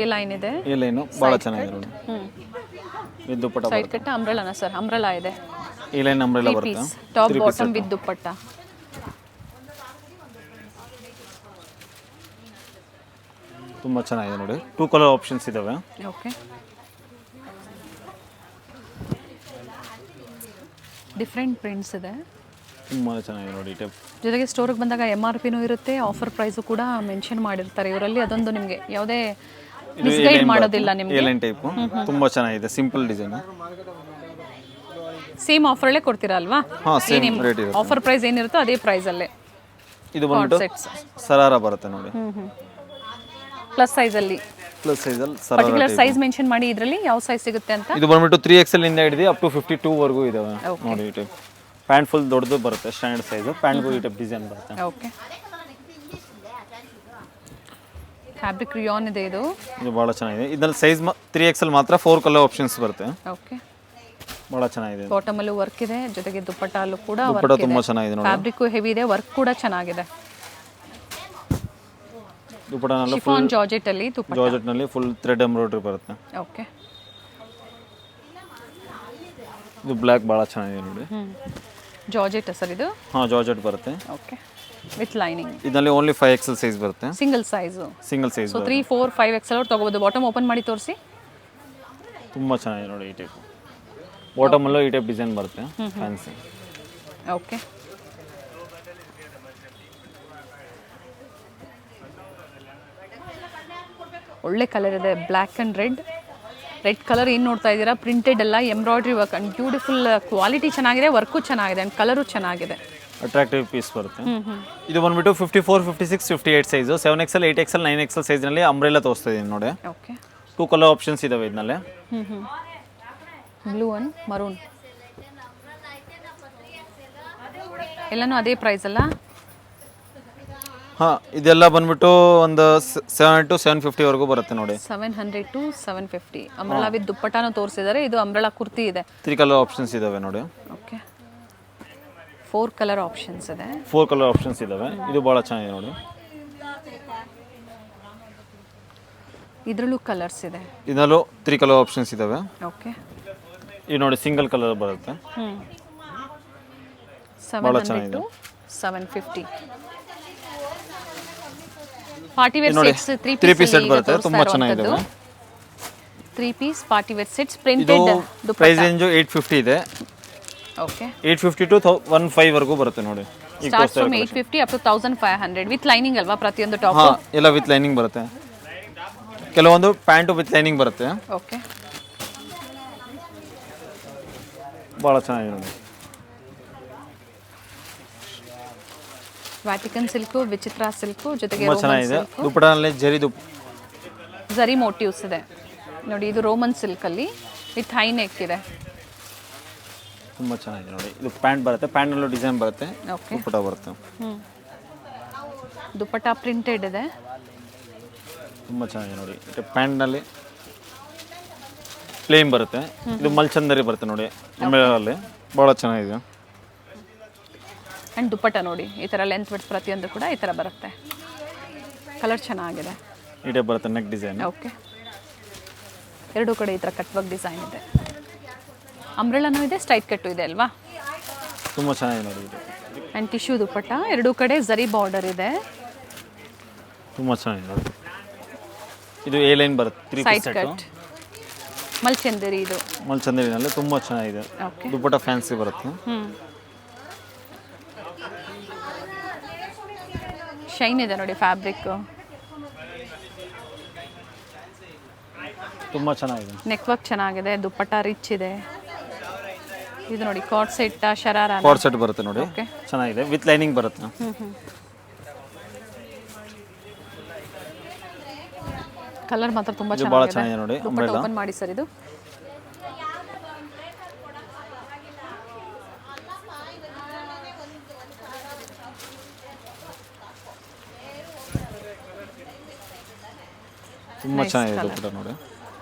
ಎ ಲೈನ್ ಇದೆ, ಎ ಲೈನು ಭಾಳ ಚೆನ್ನಾಗಿದೆ ನೋಡಿ. ಇದು ದುಪ್ಪಟ್ಟ ಸೈಡ್ ಕಟ್ಟ ಅಂಬ್ರೆಲಾನ ಸರ್? ಅಂಬ್ರೆಲಾ ಇದೆ. ಈ ಲೈನ್ ಅಂಬ್ರೆಲಾ ಬರುತ್ತೆ. ಟಾಪ್ ಬಾಟಮ್ ವಿತ್ ದುಪ್ಪಟ್ಟ. ತುಂಬ ಚೆನ್ನಾಗಿದೆ ನೋಡಿ. 2 ಕಲರ್ ಆಪ್ಷನ್ಸ್ ಇದಾವೆ. ಓಕೆ. ಡಿಫ್ರೆಂಟ್ ಪ್ರಿಂಟ್ಸ್ ಇದೆ, ತುಂಬ ಚೆನ್ನಾಗಿದೆ ನೋಡಿ. ಜೊತೆಗೆ ಸ್ಟೋರಿಗೆ ಬಂದಾಗ MRPನೂ ಇರುತ್ತೆ, ಆಫರ್ ಪ್ರೈಸು ಕೂಡ ಮೆನ್ಷನ್ ಮಾಡಿರ್ತಾರೆ ಇವರಲ್ಲಿ. ಅದೊಂದು ನಿಮಗೆ ಯಾವುದೇ ಮಿಸ್ಗೈಡ್ ಮಾಡೋದಿಲ್ಲ ನಿಮಗೆ. ಏಲೈನ್ ಟೈಪು ತುಂಬ ಚೆನ್ನಾಗಿದೆ, ಸಿಂಪಲ್ ಡಿಸೈನ್. ಸೇಮ್ ಆಫರಲ್ಲೇ ಕೊಡ್ತೀರಾ ಅಲ್ವಾ? ಹಾಂ, ಸೇಮ್ ರೇಟ್ ಇರುತ್ತೆ. ಆಫರ್ ಪ್ರೈಸ್ ಏನಿರುತ್ತೋ ಅದೇ ಪ್ರೈಸಲ್ಲೇ. ಇದು ಬಂದ್ಬಿಟ್ಟು ಸರಾರ ಬರುತ್ತೆ ನೋಡಿ. ಪ್ಲಸ್ ಸೈಜಲ್ಲಿ, ಪ್ಲಸ್ ಸೈಜಲ್ಲಿ ಸರಾರ. ಪರ್ಟಿಕ್ಯುಲರ್ ಸೈಜ್ ಮೆನ್ಷನ್ ಮಾಡಿ ಇದರಲ್ಲಿ ಯಾವ ಸೈಜ್ ಸಿಗುತ್ತೆ ಅಂತ. ಇದು ಬಂದ್ಬಿಟ್ಟು 3XL ಇಂದ ಹಿಡಿದು ಅಪ್ ಟು 52 ವರೆಗೂ ಇದಾವೆ ನೋಡಿ. ಪ್ಯಾಂಟ್ ಫುಲ್ ದೊಡ್ಡದು ಬರುತ್ತೆ, ಸ್ಟ್ಯಾಂಡರ್ಡ್ ಸೈಜು. ಪ್ಯಾಂಟ್ಗೂ ಈ ಟೈಪ್ ಡಿಸೈನ್ ಬರುತ್ತೆ. ಓಕೆ, ಫ್ಯಾಬ್ರಿಕ್ ರಿಯಾನ್ ಇದೆ ಇದು. ಇದು ಭಾಳ ಚೆನ್ನಾಗಿದೆ. ಇದ್ರಲ್ಲಿ ಸೈಜ್ 3XL ಮಾತ್ರ, 4 ಕಲರ್ ಆಪ್ಷನ್ಸ್ ಬರುತ್ತೆ. ಓಕೆ, ಭಾಳ ಚೆನ್ನಾಗಿದೆ. ಬಾಟಮ್ ಅಲ್ಲೂ ವರ್ಕ್ ಇದೆ, ಜೊತೆಗೆ ದುಪ್ಪಟ್ಟಲ್ಲೂ ಕೂಡ ದುಪ್ಪಟ್ಟ ತುಂಬ ಚೆನ್ನಾಗಿದೆ ನೋಡಿ. ಫ್ಯಾಬ್ರಿಕ್ ಹೆವಿ ಇದೆ, ವರ್ಕ್ ಕೂಡ ಚೆನ್ನಾಗಿದೆ. ದುಪ್ಪಟ್ಟನಲ್ಲಿ ಶಿಫಾನ್ ಜಾರ್ಜೆಟ್ ಅಲ್ಲಿ ದುಪ್ಪಟ್ಟ, ಜಾರ್ಜೆಟ್ನಲ್ಲಿ ಫುಲ್ ಥ್ರೆಡ್ ಎಂಬ್ರಾಯ್ಡ್ರಿ ಬರುತ್ತೆ. ಓಕೆ, ಇದು ಬ್ಲ್ಯಾಕ್ ಭಾಳ ಚೆನ್ನಾಗಿದೆ ನೋಡಿ. ಜಾರ್ಜೆಟ್ ಸರ್ ಇದು. ಹಾಂ, ಜಾರ್ಜೆಟ್ ಬರುತ್ತೆ. Okay, with lining. ಇದರಲ್ಲಿ ಓನ್ಲಿ 5XL ಸೈಜ್ ಬರುತ್ತೆ, single size. Single size. So 3, 4, 5XL ಅವ್ರು ತಗೋಬೋದು. ಬಾಟಮ್ ಓಪನ್ ಮಾಡಿ ತೋರಿಸಿ. ತುಂಬ ಚೆನ್ನಾಗಿದೆ ನೋಡಿ. ಈ ಟೈಪ್ ಬಾಟಮಲ್ಲೂ ಈ ಟೈಪ್ ಡಿಸೈನ್ ಬರುತ್ತೆ, ಫ್ಯಾನ್ಸಿ. ಓಕೆ, ಒಳ್ಳೆ ಕಲರ್ ಇದೆ, ಬ್ಲ್ಯಾಕ್ ಆ್ಯಂಡ್ ರೆಡ್ ಕಲರ್ ಏನು ನೋಡ್ತಾ ಇದ್ದೀರಾ, ಪ್ರಿಂಟೆಡ್ ಎಲ್ಲ embroidery work and beautiful quality ಚೆನ್ನಾಗಿದೆ, ವರ್ಕು ಚೆನ್ನಾಗಿದೆ ಆ್ಯಂಡ್ ಕಲರು ಚೆನ್ನಾಗಿದೆ. ಅಟ್ರಾಕ್ಟಿವ್ ಪೀಸ್ ಬರುತ್ತೆ. ಇದು ಬಂದ್ಬಿಟ್ಟು 54, 56, 58 size. 7XL, 8XL, 9XL ಸೈಜ್ನಲ್ಲಿ umbrella ತೋರಿಸ್ತಾ ಇದ್ದೀನಿ ನೋಡಿ. ಓಕೆ, 2 ಕಲರ್ ಆಪ್ಷನ್ಸ್ ಇದಾವೆ ಇದನ್ನಲ್ಲೇ. ಬ್ಲೂ ಅಂಡ್ ಮರೂನ್ ಎಲ್ಲನೂ ಅದೇ ಪ್ರೈಸ್ ಅಲ್ಲ? ಹಾಂ, ಇದೆಲ್ಲ ಬಂದ್ಬಿಟ್ಟು ಒಂದು 700 to 750 ವರೆಗೂ ಬರುತ್ತೆ ನೋಡಿ. 700 to 750. ಅಂಬ್ರೆಲಾ ವಿತ್ ದುಪ್ಪಟ್ಟಾನು ತೋರಿಸಿದ್ದಾರೆ. ಇದು ಅಂಬ್ರೆಲಾ ಕುರ್ತಿ ಇದೆ. 3 ಕಲರ್ ಆಪ್ಷನ್ಸ್ ಇದಾವೆ ನೋಡಿ. ಓಕೆ, 4 ಕಲರ್ ಆಪ್ಷನ್ಸ್ ಇದೆ. 4 ಕಲರ್ ಆಪ್ಷನ್ಸ್ ಇದಾವೆ. ಇದು ಭಾಳ ಚೆನ್ನಾಗಿದೆ ನೋಡಿ. ಇದರಲ್ಲೂ ಕಲರ್ಸ್ ಇದೆ. ಇದರಲ್ಲೂ 3 ಕಲರ್ ಆಪ್ಷನ್ಸ್ ಇದಾವೆ. ಓಕೆ, ಇದು ನೋಡಿ ಸಿಂಗಲ್ ಕಲರ್ ಬರುತ್ತೆ. 700 to 750. Party wear sets 3 piece set ಬರುತ್ತೆ. ತುಂಬಾ ಚೆನ್ನಾಗಿದೆ. 3 piece party wear sets printed. ಇದು ಪ್ರೈಸ್ ರೇಂಜ್ 850 ಇದೆ. ಓಕೆ, 850 to 1500 ವರೆಗೂ ಬರುತ್ತೆ ನೋಡಿ. Start from 850 up to 1500 with lining ಅಲ್ವಾ ಪ್ರತಿಯೊಂದು ಟಾಪ್? ಹಾಂ, ಎಲ್ಲ ವಿತ್ ಲೈನಿಂಗ್ ಬರುತ್ತೆ. ಕೆಲವೊಂದು ಪ್ಯಾಂಟು ವಿತ್ ಲೈನಿಂಗ್ ಬರುತ್ತೆ. ಓಕೆ, ಭಾಳ ಚೆನ್ನಾಗಿದೆ ನೋಡಿ. ವ್ಯಾಟಿಕನ್ ಸಿಲ್ಕು, ವಿಚಿತ್ರ ಸಿಲ್ಕು, ಜೊತೆಗೆ ತುಂಬ ಚೆನ್ನಾಗಿದೆ. ದುಪ್ಪಟ್ಟನಲ್ಲಿ ಜರಿ ಮೋಟಿವ್ಸ್ ಇದೆ ನೋಡಿ. ಇದು ರೋಮನ್ ಸಿಲ್ಕ್ ಅಲ್ಲಿ ವಿತ್ ಹೈ ನೆಕ್ ಇದೆ. ತುಂಬ ಚೆನ್ನಾಗಿದೆ ನೋಡಿ. ಇದು ಪ್ಯಾಂಟ್ ಬರುತ್ತೆ, ಪ್ಯಾಂಟ್ನಲ್ಲೂ ಡಿಸೈನ್ ಬರುತ್ತೆ, ಓಕೆ, ದುಪ್ಪಟ್ಟ ಬರುತ್ತೆ. ದುಪ್ಪಟ್ಟ ಪ್ರಿಂಟೆಡ್ ಇದೆ. ತುಂಬ ಚೆನ್ನಾಗಿದೆ ನೋಡಿ. ಪ್ಯಾಂಟ್ನಲ್ಲಿ ಪ್ಲೇನ್ ಬರುತ್ತೆ. ಇದು ಮಲ್ಚಂದರಿ ಬರುತ್ತೆ ನೋಡಿ. ಆಮೇಲೆ ಭಾಳ ಚೆನ್ನಾಗಿದೆ. ಆ್ಯಂಡ್ ದುಪ್ಪಟ್ಟ ನೋಡಿ, ಈ ಥರ ಲೆಂತ್ ವಿಡ್ತ್ ಪ್ರತಿಯೊಂದು ಕೂಡ ಈ ಥರ ಬರುತ್ತೆ. ಕಲರ್ ಚೆನ್ನಾಗಿದೆ. ಈ ಟೈಪ್ ಬರುತ್ತೆ ನೆಕ್ ಡಿಸೈನ್. ಓಕೆ, ಎರಡೂ ಕಡೆ ಈ ಥರ ಕಟ್ ವರ್ಕ್ ಡಿಸೈನ್ ಇದೆ. ಅಂಬ್ರೆಲಾನು ಇದೆ, ಸ್ಟ್ರೈಟ್ ಕಟ್ಟು ಇದೆ ಅಲ್ವಾ? ತುಂಬ ಚೆನ್ನಾಗಿದೆ ನೋಡಿ. ಇದು ಆ್ಯಂಡ್ ಟಿಶ್ಯೂ ದುಪ್ಪಟ್ಟ, ಎರಡೂ ಕಡೆ ಜರಿ ಬಾರ್ಡರ್ ಇದೆ. ತುಂಬ ಚೆನ್ನಾಗಿದೆ ನೋಡಿ. ಇದು ಎ ಲೈನ್ ಬರುತ್ತೆ, 3 ಪೀಸ್ ಸೈಡ್ ಕಟ್ ಮಲ್ಚಂದೇರಿ. ಇದು ಮಲ್ಚಂದೇರಿನಲ್ಲಿ ತುಂಬ ಚೆನ್ನಾಗಿದೆ. ಓಕೆ, ದುಪ್ಪಟ್ಟ ಫ್ಯಾನ್ಸಿ ಬರುತ್ತೆ. ಶೈನ್ ಇದೆ ನೋಡಿ ಫ್ಯಾಬ್ರಿಕ್. ತುಂಬ ಚೆನ್ನಾಗಿದೆ. ನೆಕ್ ವರ್ಕ್ ಚೆನ್ನಾಗಿದೆ, ದುಪ್ಪಟ್ಟ ರಿಚ್ ಇದೆ. ಇದು ನೋಡಿ ಕಾರ್ಡ್ ಸೆಟ್, ಶರಾರ ಕಾರ್ಡ್ ಸೆಟ್ ಬರುತ್ತೆ ನೋಡಿ. ಓಕೆ, ಚೆನ್ನಾಗಿದೆ, ವಿತ್ ಲೈನಿಂಗ್ ಬರುತ್ತೆ. ಕಲರ್ ಮಾತ್ರ ತುಂಬಾ ಭಾಳ ಚೆನ್ನಾಗಿದೆ. ಚೆನ್ನಾಗಿದೆ ನೋಡಿ. ದುಪ್ಪಟ್ಟ ಓಪನ್ ಮಾಡಿ ಸರ್. ಇದು ತುಂಬ ಚೆನ್ನಾಗಿದೆ ದುಪ್ಪಟ್ಟ ನೋಡಿ.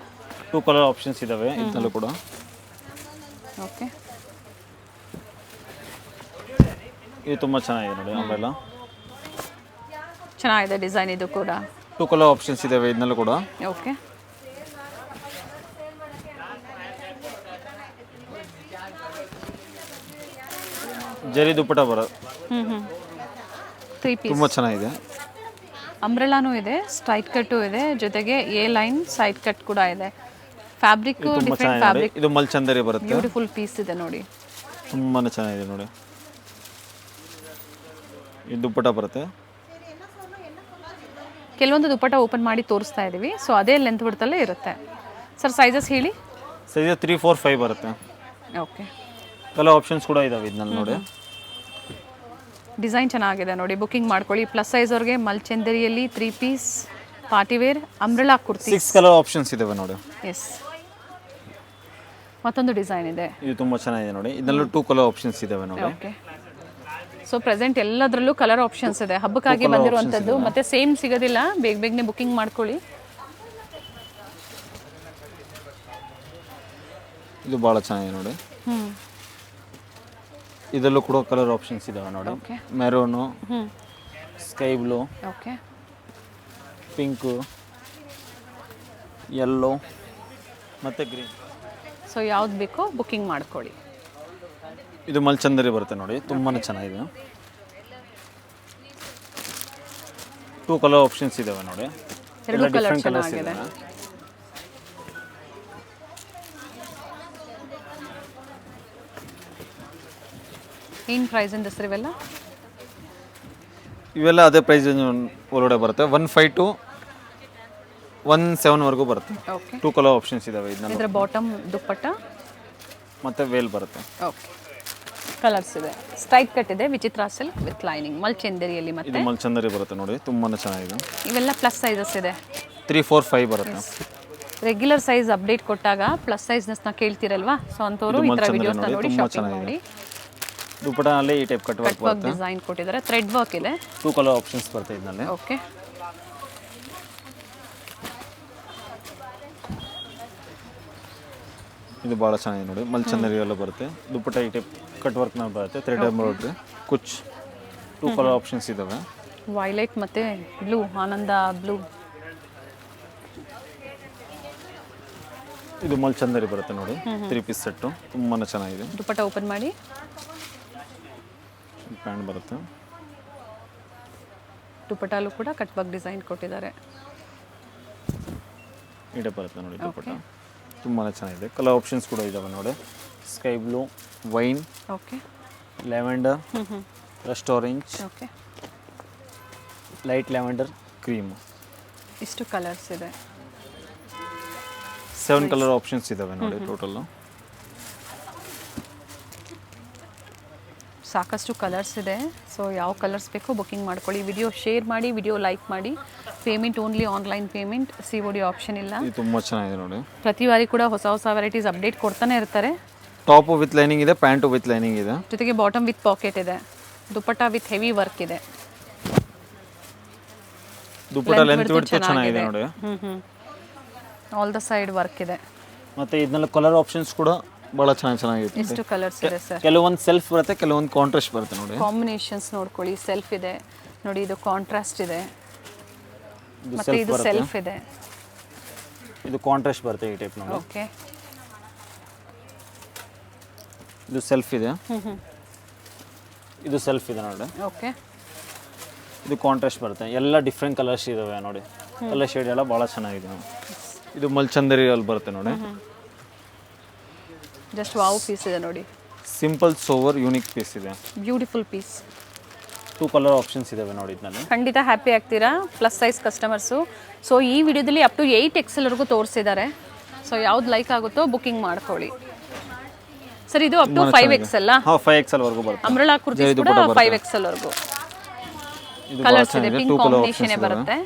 2 ಕಲರ್ ಆಪ್ಷನ್ಸ್ ಇದಾವೆ ಇದರಲ್ಲೂ ಕೂಡ. ಓಕೆ, ಇದು ತುಂಬ ಚೆನ್ನಾಗಿದೆ ನೋಡಿ. ಆಮೇಲೆ ಚೆನ್ನಾಗಿದೆ ಡಿಸೈನ್. ಇದು ಕೂಡ 2 ಕಲರ್ ಆಪ್ಷನ್ಸ್ ಇದಾವೆ ಇದನ್ನಲ್ಲೂ ಕೂಡ. ಓಕೆ, ಜರಿ ದುಪ್ಪಟ್ಟ ಬರುತ್ತೆ. 3 ಪೀಸ್ ತುಂಬ ಚೆನ್ನಾಗಿದೆ. ಅಂಬ್ರೆಲಾನು ಇದೆ, ಸ್ಟ್ರೈಟ್ ಕಟ್ಟು ಇದೆ, ಜೊತೆಗೆ ಎ ಲೈನ್ ಸೈಡ್ ಕಟ್ ಕೂಡ ಇದೆ. Fabric different fabric. ಇದು ಮಲ್ಚಂದರಿ ಬರುತ್ತೆ. ಬ್ಯೂಟಿಫುಲ್ ಪೀಸ್ ಇದೆ ನೋಡಿ. ತುಂಬಾ ಚೆನ್ನಾಗಿದೆ ನೋಡಿ. ಇದು ದುಪ್ಪಟ್ಟ ಬರುತ್ತೆ. ಕೆಲವೊಂದು ದುಪ್ಪಟ್ಟ ಓಪನ್ ಮಾಡಿ ತೋರಿಸ್ತಾ ಇದೀವಿ. ಸೊ ಅದೇ ಲೆಂತ್ ಬಿಡ್ತಲ್ಲೇ ಇರುತ್ತೆ. ಸರ್ ಸೈಜಸ್ ಹೇಳಿ. ಸೈಜ್ 3, 4, 5 ಬರುತ್ತೆ. ಓಕೆ, ಕಲರ್ ಆಪ್ಷನ್ಸ್ ಕೂಡ ಇದಾವೆ ಇದನ್ನಲ್ಲಿ ನೋಡಿ. ಡಿಸೈನ್ ಚೆನ್ನಾಗಿದೆ ನೋಡಿ. ಬುಕಿಂಗ್ ಮಾಡ್ಕೊಳ್ಳಿ. ಪ್ಲಸ್ ಸೈಜ್ ಅವ್ರಿಗೆ ಮಲ್ಚಂದರಿಯಲ್ಲಿ 3 piece party wear umbrella kurti. 6 colour options ಇದಾವೆ ನೋಡಿ. ಎಸ್, ಮತ್ತೊಂದು ಡಿಸೈನ್ ಇದೆ. ಇದು ತುಂಬ ಚೆನ್ನಾಗಿದೆ ನೋಡಿ. ಇದರಲ್ಲೂ 2 ಕಲರ್ ಆಪ್ಷನ್ಸ್ ಇದಾವೆ ನೋಡಿ. ಓಕೆ. ಸೊ ಪ್ರೆಸೆಂಟ್ ಎಲ್ಲದರಲ್ಲೂ ಕಲರ್ ಆಪ್ಷನ್ಸ್ ಇದೆ, ಹಬ್ಬಕ್ಕಾಗಿ ಬಂದಿರುವಂಥದ್ದು. ಮತ್ತೆ ಸೇಮ್ ಸಿಗೋದಿಲ್ಲ, ಬೇಗನೆ ಬುಕಿಂಗ್ ಮಾಡ್ಕೊಳ್ಳಿ. ಇದು ಭಾಳ ಚೆನ್ನಾಗಿದೆ ನೋಡಿ. ಇದರಲ್ಲೂ ಕೂಡ ಕಲರ್ ಆಪ್ಷನ್ಸ್ ಇದಾವೆ ನೋಡಿ. Maroon, sky blue, okay, pink, yellow ಮತ್ತು ಗ್ರೀನ್. ಸೊ ಯಾವ್ದು ಬೇಕೋ ಬುಕಿಂಗ್ ಮಾಡ್ಕೊಳ್ಳಿ. ಇದು ಮಲ್ಚಂದರಿ ಬರುತ್ತೆ ನೋಡಿ, ತುಂಬಾ ಚೆನ್ನಾಗಿದೆ. 2 ಕಲರ್ ಆಪ್ಷನ್ಸ್ ಇದಾವೆ ನೋಡಿ. ಎರಡು ಕಲರ್ ಡಿಫ್ರೆಂಟ್ ಕಲರ್ಸ್ ಚೆನ್ನಾಗಿದೆ. ಇದಾವೆ. ಏನು ಪ್ರೈಸ್ ಇಂದ ಸರ್ ಇವೆಲ್ಲ? ಇವೆಲ್ಲ ಅದೇ ಪ್ರೈಸ್ ಒಳಗಡೆ ಬರುತ್ತೆ. 15 to 17 ವರೆಗೂ ಬರುತ್ತೆ. ಓಕೆ. 2 ಕಲರ್ ಆಪ್ಷನ್ಸ್ ಇದಾವೆ. ಇದನ್ನ ಇದರ ಬಾಟಮ್ ದುಪ್ಪಟ್ಟ ಮತ್ತೆ ವೇಲ್ ಬರುತ್ತೆ. ಓಕೆ, ಕಲರ್ಸ್ ಇದೆ. ಸ್ಟ್ರೈಟ್ ಕಟ್ ಇದೆ, ವಿಚಿತ್ರ ಸಿಲ್ಕ್ ವಿತ್ ಲೈನಿಂಗ್, ಮಲ್ಚಂದರಿಯಲ್ಲಿ. ಇದು ಮತ್ತೆ ಮಲ್ಚಂದರಿ ಬರುತ್ತೆ ನೋಡಿ, ತುಂಬಾ ಚೆನ್ನಾಗಿದೆ. ಇವೆಲ್ಲ ಪ್ಲಸ್ ಸೈಜಸ್ ಇದೆ. 3, 4, 5 ಬರುತ್ತೆ. ರೆಗ್ಯುಲರ್ ಸೈಜ್ ಅಪ್ಡೇಟ್ ಕೊಟ್ಟಾಗ ಪ್ಲಸ್ ಸೈಜ್ನೆಸ್ನ ಕೇಳ್ತಿರಲ್ವಾ, ಸೊ ಅಂಥವ್ರು ಈ ಥರ ವಿಡಿಯೋಸ್ನ ನೋಡಿ ಶಾಪಿಂಗ್ ಮಾಡಿ. ದುಪ್ಪಟ್ಟನಲ್ಲಿ ಈ ಟೈಪ್ ಕಟ್ ವರ್ಕ್ ಬರುತ್ತೆ. ಡಿಸೈನ್ ಕೊಟ್ಟಿದ್ದಾರೆ, ಥ್ರೆಡ್ ವರ್ಕ್ ಇದೆ. 2 ಕಲರ್ ಆಪ್ಷನ್ಸ್ ಬರುತ್ತೆ ಇದರಲ್ಲಿ. ಓಕೆ. ಇದು ಭಾಳ ಚೆನ್ನಾಗಿದೆ ನೋಡಿ, ಮಲ್ಚಂದರಿ ಎಲ್ಲ ಬರುತ್ತೆ. ದುಪ್ಪಟ್ಟ ಈ ಟೈಪ್ ಕಟ್ ವರ್ಕ್ನ ಬರುತ್ತೆ, ಥ್ರೆಡ್ ಎಂಬ್ರಾಯ್ಡ್ರಿ, ಕುಚ್. 2 ಕಲರ್ ಆಪ್ಷನ್ಸ್ ಇದಾವೆ. ವೈಲೆಟ್ ಮತ್ತೆ ಬ್ಲೂ, ಆನಂದ ಬ್ಲೂ. ಇದು ಮಲ್ಚಂದರಿ ಬರುತ್ತೆ ನೋಡಿ, 3 ಪೀಸ್ ಸೆಟ್ಟು, ತುಂಬಾ ಚೆನ್ನಾಗಿದೆ. ದುಪ್ಪಟ್ಟ ಓಪನ್ ಮಾಡಿ. ಪ್ಯಾಂಟ್ ಬರುತ್ತೆ. ದುಪ್ಪಟ್ಟಲ್ಲೂ ಕೂಡ ಕಟ್ ವರ್ಕ್ ಡಿಸೈನ್ ಕೊಟ್ಟಿದ್ದಾರೆ. ಈ ಟೈಪ್ ಬರುತ್ತೆ ನೋಡಿ ದುಪ್ಪಟ್ಟ, ತುಂಬಾ ಚೆನ್ನಾಗಿದೆ. ಕಲರ್ ಆಪ್ಷನ್ಸ್ ಕೂಡ ಇದಾವೆ ನೋಡಿ. Sky blue, wine, okay, lavender, rust orange, okay, light lavender, cream. ಇಷ್ಟು ಕಲರ್ಸ್ ಇದೆ. 7 ಕಲರ್ ಆಪ್ಷನ್ಸ್ ಇದಾವೆ ನೋಡಿ ಟೋಟಲ್. ಸಾಕಷ್ಟು ಕಲರ್ಸ್ ಇದೆ. ಸೊ ಯಾವ ಕಲರ್ಸ್ ಬೇಕೋ ಬುಕಿಂಗ್ ಮಾಡ್ಕೊಳ್ಳಿ. ವಿಡಿಯೋ ಶೇರ್ ಮಾಡಿ, ವಿಡಿಯೋ ಲೈಕ್ ಮಾಡಿ. Payment only online payment, COD option ಇಲ್ಲ. ಇದು ತುಂಬ ಚೆನ್ನಾಗಿದೆ ನೋಡಿ. ಪ್ರತಿ ಬಾರಿ ಕೂಡ ಹೊಸ ಹೊಸ ವೆರೈಟೀಸ್ ಅಪ್ಡೇಟ್ ಕೊಡ್ತಾನೆ ಇರ್ತಾರೆ. ಟಾಪ್ ವಿತ್ ಲೈನಿಂಗ್ ಇದೆ, ಪ್ಯಾಂಟು ವಿತ್ ಲೈನಿಂಗ್ ಇದೆ, ಜೊತೆಗೆ ಬಾಟಮ್ ವಿತ್ ಪಾಕೆಟ್ ಇದೆ. ದುಪ್ಪಟ್ಟ ವಿತ್ ಹೆವಿ ವರ್ಕ್ ಇದೆ. ದುಪ್ಪಟ್ಟ ಲೆಂತ್ ವಿಡ್ತ್ ಚೆನ್ನಾಗಿದೆ ನೋಡಿ. ಆಲ್ ದ ಸೈಡ್ ವರ್ಕ್ ಇದೆ. ಮತ್ತೆ ಇದನ್ನೆಲ್ಲ ಕಲರ್ ಆಪ್ಷನ್ಸ್ ಕೂಡ ಭಾಳ ಚೆನ್ನಾಗಿದೆ. ಎಷ್ಟು ಕಲರ್ಸ್ ಇದೆ ಸರ್? ಕೆಲವೊಂದು ಸೆಲ್ಫ್ ಬರುತ್ತೆ, ಕೆಲವೊಂದು ಕಾಂಟ್ರಾಸ್ಟ್ ಬರುತ್ತೆ ನೋಡಿ. ಕಾಂಬಿನೇಷನ್ಸ್ ನೋಡ್ಕೊಳ್ಳಿ. ಸೆಲ್ಫ್ ಇದೆ ನೋಡಿ, ಇದು ಕಾಂಟ್ರಾಸ್ಟ್ ಇದೆ, ಇದು ಮತ್ತೆ ಇದು ಸೆಲ್ಫ್ ಇದೆ, ಇದು ಕಾಂಟ್ರಾಸ್ಟ್ ಬರುತ್ತೆ ಈ ಟೈಪ್ ನೋಡಿ. ಓಕೆ. ಇದು ಸೆಲ್ಫ್ ಇದೆ, ಇದು ಸೆಲ್ಫ್ ಇದೆ ನೋಡಿ. ಓಕೆ. ಇದು ಕಾಂಟ್ರಾಸ್ಟ್ ಬರುತ್ತೆ. ಎಲ್ಲ ಡಿಫ್ರೆಂಟ್ ಕಲರ್ಸ್ ಇದಾವೆ ನೋಡಿ. ಕಲರ್ ಶೇಡ್ ಎಲ್ಲ ಭಾಳ ಚೆನ್ನಾಗಿದೆ. ಇದು ಮಲ್ಚಂದರಿ ಅಲ್ಲಿ ಬರುತ್ತೆ ನೋಡಿ. ಜಸ್ಟ್ ವಾವ್ ಪೀಸ್ ಇದೆ ನೋಡಿ. ಸಿಂಪಲ್ ಸೋವರ್ ಯೂನಿಕ್ ಪೀಸ್ ಇದೆ. Beautiful piece. 2 ಕಲರ್ ಆಪ್ಷನ್ಸ್ ಇದಾವೆ ನೋಡಿ ಇದರಲ್ಲಿ. ಖಂಡಿತ ಹ್ಯಾಪಿ ಆಗ್ತೀರಾ ಪ್ಲಸ್ ಸೈಜ್ ಕಸ್ಟಮರ್ಸು. ಸೊ ಈ ವಿಡಿಯೋದಲ್ಲಿ ಅಪ್ ಟು 8XL ವರೆಗೂ ತೋರಿಸಿದ್ದಾರೆ. ಸೊ ಯಾವ್ದು ಲೈಕ್ ಆಗುತ್ತೋ ಬುಕಿಂಗ್ ಮಾಡ್ಕೊಳ್ಳಿ ಸರ್. ಇದು ಅಪ್ ಟು 5XL. ಹಾಂ, 5XL ವರೆಗೂ ಬರುತ್ತೆ. ಅಂಬ್ರೆಲಾ ಕುರ್ತೀಸ್ ಕೂಡ 5XL ವರೆಗೂ. ಕಲರ್ಸ್ ಇದೆ, ಪಿಂಕ್ ಕಾಂಬಿನೇಷನ್ ಬರುತ್ತೆ.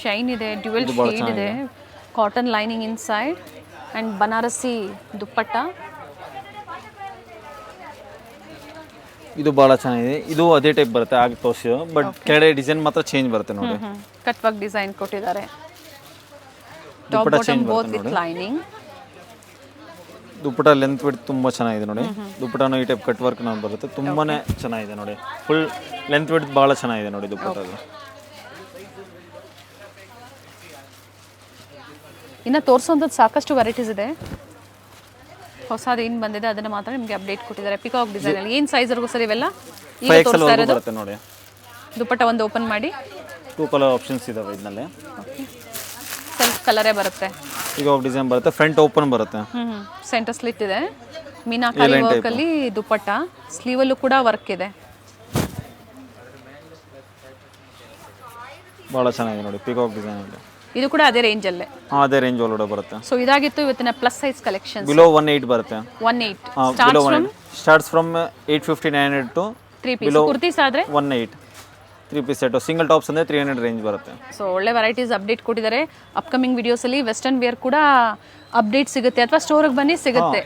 ಶೈನ್ ಇದೆ, ಡ್ಯುಯಲ್ ಶೇಡ್ ಇದೆ, cotton lining inside and Banarasi dupatta. ಇದು ಭಾಳ ಚೆನ್ನಾಗಿದೆ. ಇದು ಅದೇ ಟೈಪ್ ಬರುತ್ತೆ ಆಗಿ ತೋರಿಸಿ, ಬಟ್ ಕೆಳಗಡೆ ಡಿಸೈನ್ ಮಾತ್ರ ಚೇಂಜ್ ಬರುತ್ತೆ ನೋಡಿ. ಕಟ್ ವರ್ಕ್ ಡಿಸೈನ್ ಕೊಟ್ಟಿದ್ದಾರೆ. Top bottom both with lining. Dupatta length width ತುಂಬ ಚೆನ್ನಾಗಿದೆ ನೋಡಿ. ದುಪ್ಪಟ್ಟನು ಈ ಟೈಪ್ ಕಟ್ ವರ್ಕ್ ನಾವು ಬರುತ್ತೆ, ತುಂಬಾನೇ ಚೆನ್ನಾಗಿದೆ ನೋಡಿ. ಫುಲ್ ಲೆಂತ್ ವಿಡ್ತ್ ಭಾಳ ಚೆನ್ನಾಗಿದೆ ನೋಡಿ ದುಪ್ಪಟ್ಟದು. ಇನ್ನು ತೋರಿಸೋಂಥದ್ದು ಸಾಕಷ್ಟು ವೆರೈಟೀಸ್ ಇದೆ. ಹೊಸದು ಏನು ಬಂದಿದೆ ಅದನ್ನು ಮಾತ್ರ ನಿಮಗೆ ಅಪ್ಡೇಟ್ ಕೊಟ್ಟಿದ್ದಾರೆ. ಪಿಕಾಕ್ ಡಿಸೈನಲ್ಲಿ ಏನು ಸೈಜ್ವರೆಗೂ ಸರ್ ಇವೆಲ್ಲ ಈಗ ತೋರಿಸ್ತಾ ಇರೋದು? ಬರುತ್ತೆ ನೋಡಿ. ದುಪ್ಪಟ್ಟ ಒಂದು ಓಪನ್ ಮಾಡಿ. 2 ಕಲರ್ ಆಪ್ಷನ್ಸ್ ಇದಾವೆ ಇದರಲ್ಲಿ. ಓಕೆ. ಸೆಲ್ಫ್ ಕಲರೇ ಬರುತ್ತೆ. ಈಗ ಡಿಸೈನ್ ಬರುತ್ತೆ, ಫ್ರಂಟ್ ಓಪನ್ ಬರುತ್ತೆ. ಸೆಂಟರ್ ಸ್ಲಿಟ್ ಇದೆ, ಮೀನಾಕಾರಿ ವರ್ಕಲ್ಲಿ ದುಪ್ಪಟ್ಟ. ಸ್ಲೀವಲ್ಲೂ ಕೂಡ ವರ್ಕ್ ಇದೆ. ಭಾಳ ಚೆನ್ನಾಗಿದೆ ನೋಡಿ ಪಿಕಾಕ್ ಡಿಸೈನ್ ಅಲ್ಲಿ. ಇದು ಕೂಡ ಅದೇ ರೇಂಜಲ್ಲೇ. ಅದೇ ರೇಂಜ್ ಒಳಗಡೆ ಬರುತ್ತೆ. ಸೊ ಇದಾಗಿತ್ತು ಇವತ್ತಿನ ಪ್ಲಸ್ ಸೈಜ್ ಕಲೆಕ್ಷನ್. ಬಿಲೋ 18 ಬರುತ್ತೆ. 18 starts from 850 900 to 3 piece kurtis ಆದ್ರೆ 18. 3 ಪೀಸ್ ಸೆಟ್ಟು ಸಿಂಗಲ್ ಟಾಪ್ಸ್ ಅಂದರೆ 300 ರೇಂಜ್ ಬರುತ್ತೆ. ಸೊ ಒಳ್ಳೆ ವೆರೈಟೀಸ್ ಅಪ್ಡೇಟ್ ಕೊಟ್ಟಿದ್ದಾರೆ. ಅಪ್ಕಮಿಂಗ್ ವಿಡಿಯೋಸಲ್ಲಿ ವೆಸ್ಟರ್ನ್ ವೇರ್ ಕೂಡ ಅಪ್ಡೇಟ್ ಸಿಗುತ್ತೆ ಅಥವಾ ಸ್ಟೋರಿಗೆ ಬನ್ನಿ ಸಿಗುತ್ತೆ.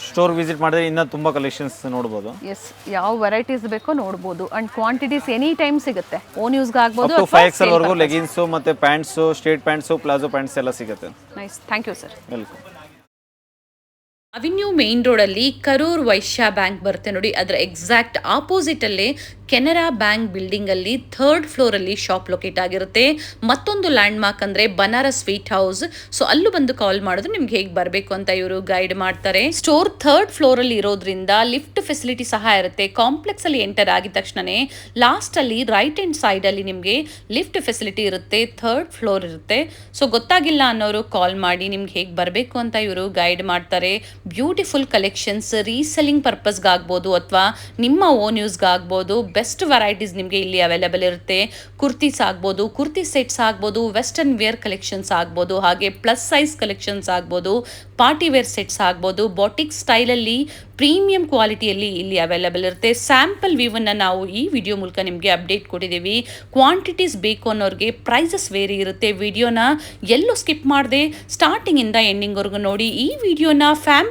ಸ್ಟೋರ್ ವಿಸಿಟ್ ಮಾಡಿದ್ರೆ ಇನ್ನೂ ತುಂಬ ಕಲೆಕ್ಷನ್ಸ್ ನೋಡ್ಬೋದು. ಎಸ್, ಯಾವ ವೆರೈಟೀಸ್ ಬೇಕೋ ನೋಡ್ಬೋದು ಅಂಡ್ ಕ್ವಾಂಟಿಟೀಸ್ ಎನಿ ಟೈಮ್ ಸಿಗುತ್ತೆ. ಓನ್ ಯೂಸ್ಗೆ ಆಗ್ಬೋದು. 5XL ವರೆಗೂ ಲೆಗಿನ್ಸು ಮತ್ತು pants, straight pants, palazzo pants ಎಲ್ಲ ಸಿಗುತ್ತೆ. Nice, thank you sir. Welcome. Avenue main ರೋಡಲ್ಲಿ ಕರೂರ್ ವೈಶ್ಯ ಬ್ಯಾಂಕ್ ಬರುತ್ತೆ ನೋಡಿ, ಅದರ ಎಕ್ಸಾಕ್ಟ್ ಆಪೋಸಿಟಲ್ಲೇ ಕೆನರಾ ಬ್ಯಾಂಕ್ ಬಿಲ್ಡಿಂಗಲ್ಲಿ 3rd ಫ್ಲೋರಲ್ಲಿ ಶಾಪ್ ಲೊಕೇಟ್ ಆಗಿರುತ್ತೆ. ಮತ್ತೊಂದು ಲ್ಯಾಂಡ್ ಮಾರ್ಕ್ ಅಂದರೆ ಬನಾರಸ್ ಸ್ವೀಟ್ ಹೌಸ್. ಸೊ ಅಲ್ಲೂ ಬಂದು ಕಾಲ್ ಮಾಡಿದ್ರೆ ನಿಮ್ಗೆ ಹೇಗೆ ಬರಬೇಕು ಅಂತ ಇವರು ಗೈಡ್ ಮಾಡ್ತಾರೆ. ಸ್ಟೋರ್ 3rd ಫ್ಲೋರಲ್ಲಿ ಇರೋದ್ರಿಂದ ಲಿಫ್ಟ್ ಫೆಸಿಲಿಟಿ ಸಹ ಇರುತ್ತೆ. ಕಾಂಪ್ಲೆಕ್ಸ್ ಅಲ್ಲಿ ಎಂಟರ್ ಆಗಿದ ತಕ್ಷಣನೇ ಲಾಸ್ಟಲ್ಲಿ ರೈಟ್ ಹ್ಯಾಂಡ್ ಸೈಡಲ್ಲಿ ನಿಮಗೆ ಲಿಫ್ಟ್ ಫೆಸಿಲಿಟಿ ಇರುತ್ತೆ. 3rd ಫ್ಲೋರ್ ಇರುತ್ತೆ. ಸೊ ಗೊತ್ತಾಗಿಲ್ಲ ಅನ್ನೋರು ಕಾಲ್ ಮಾಡಿ ನಿಮ್ಗೆ ಹೇಗೆ ಬರಬೇಕು ಅಂತ ಇವರು ಗೈಡ್ ಮಾಡ್ತಾರೆ. ಬ್ಯೂಟಿಫುಲ್ ಕಲೆಕ್ಷನ್ಸ್ ರೀಸೆಲ್ಲಿಂಗ್ ಪರ್ಪಸ್ಗಾಗ್ಬೋದು ಅಥವಾ ನಿಮ್ಮ ಓನ್ ಯೂಸ್ಗಾಗ್ಬೋದು. ಬೆಸ್ಟ್ ವೆರೈಟೀಸ್ ನಿಮಗೆ ಇಲ್ಲಿ ಅವೈಲೇಬಲ್ ಇರುತ್ತೆ. ಕುರ್ತೀಸ್ ಆಗ್ಬೋದು, ಕುರ್ತಿ ಸೆಟ್ಸ್ ಆಗ್ಬೋದು, ವೆಸ್ಟರ್ನ್ ವೇರ್ ಕಲೆಕ್ಷನ್ಸ್ ಆಗ್ಬೋದು, ಹಾಗೆ ಪ್ಲಸ್ ಸೈಜ್ ಕಲೆಕ್ಷನ್ಸ್ ಆಗ್ಬೋದು, ಪಾರ್ಟಿ ವೇರ್ ಸೆಟ್ಸ್ ಆಗ್ಬೋದು. ಬಾಟಿಕ್ ಸ್ಟೈಲಲ್ಲಿ ಪ್ರೀಮಿಯಂ ಕ್ವಾಲಿಟಿಯಲ್ಲಿ ಇಲ್ಲಿ ಅವೈಲೇಬಲ್ ಇರುತ್ತೆ. ಸ್ಯಾಂಪಲ್ ವ್ಯೂವನ್ನು ನಾವು ಈ ವಿಡಿಯೋ ಮೂಲಕ ನಿಮಗೆ ಅಪ್ಡೇಟ್ ಕೊಟ್ಟಿದ್ದೀವಿ. ಕ್ವಾಂಟಿಟೀಸ್ ಬೇಕು ಅನ್ನೋರಿಗೆ ಪ್ರೈಸಸ್ ವೇರಿ ಇರುತ್ತೆ. ವಿಡಿಯೋನ ಎಲ್ಲೂ ಸ್ಕಿಪ್ ಮಾಡದೆ ಸ್ಟಾರ್ಟಿಂಗಿಂದ ಎಂಡಿಂಗ್ವರೆಗೂ ನೋಡಿ. ಈ ವಿಡಿಯೋನ ಫ್ಯಾಮಿಲಿ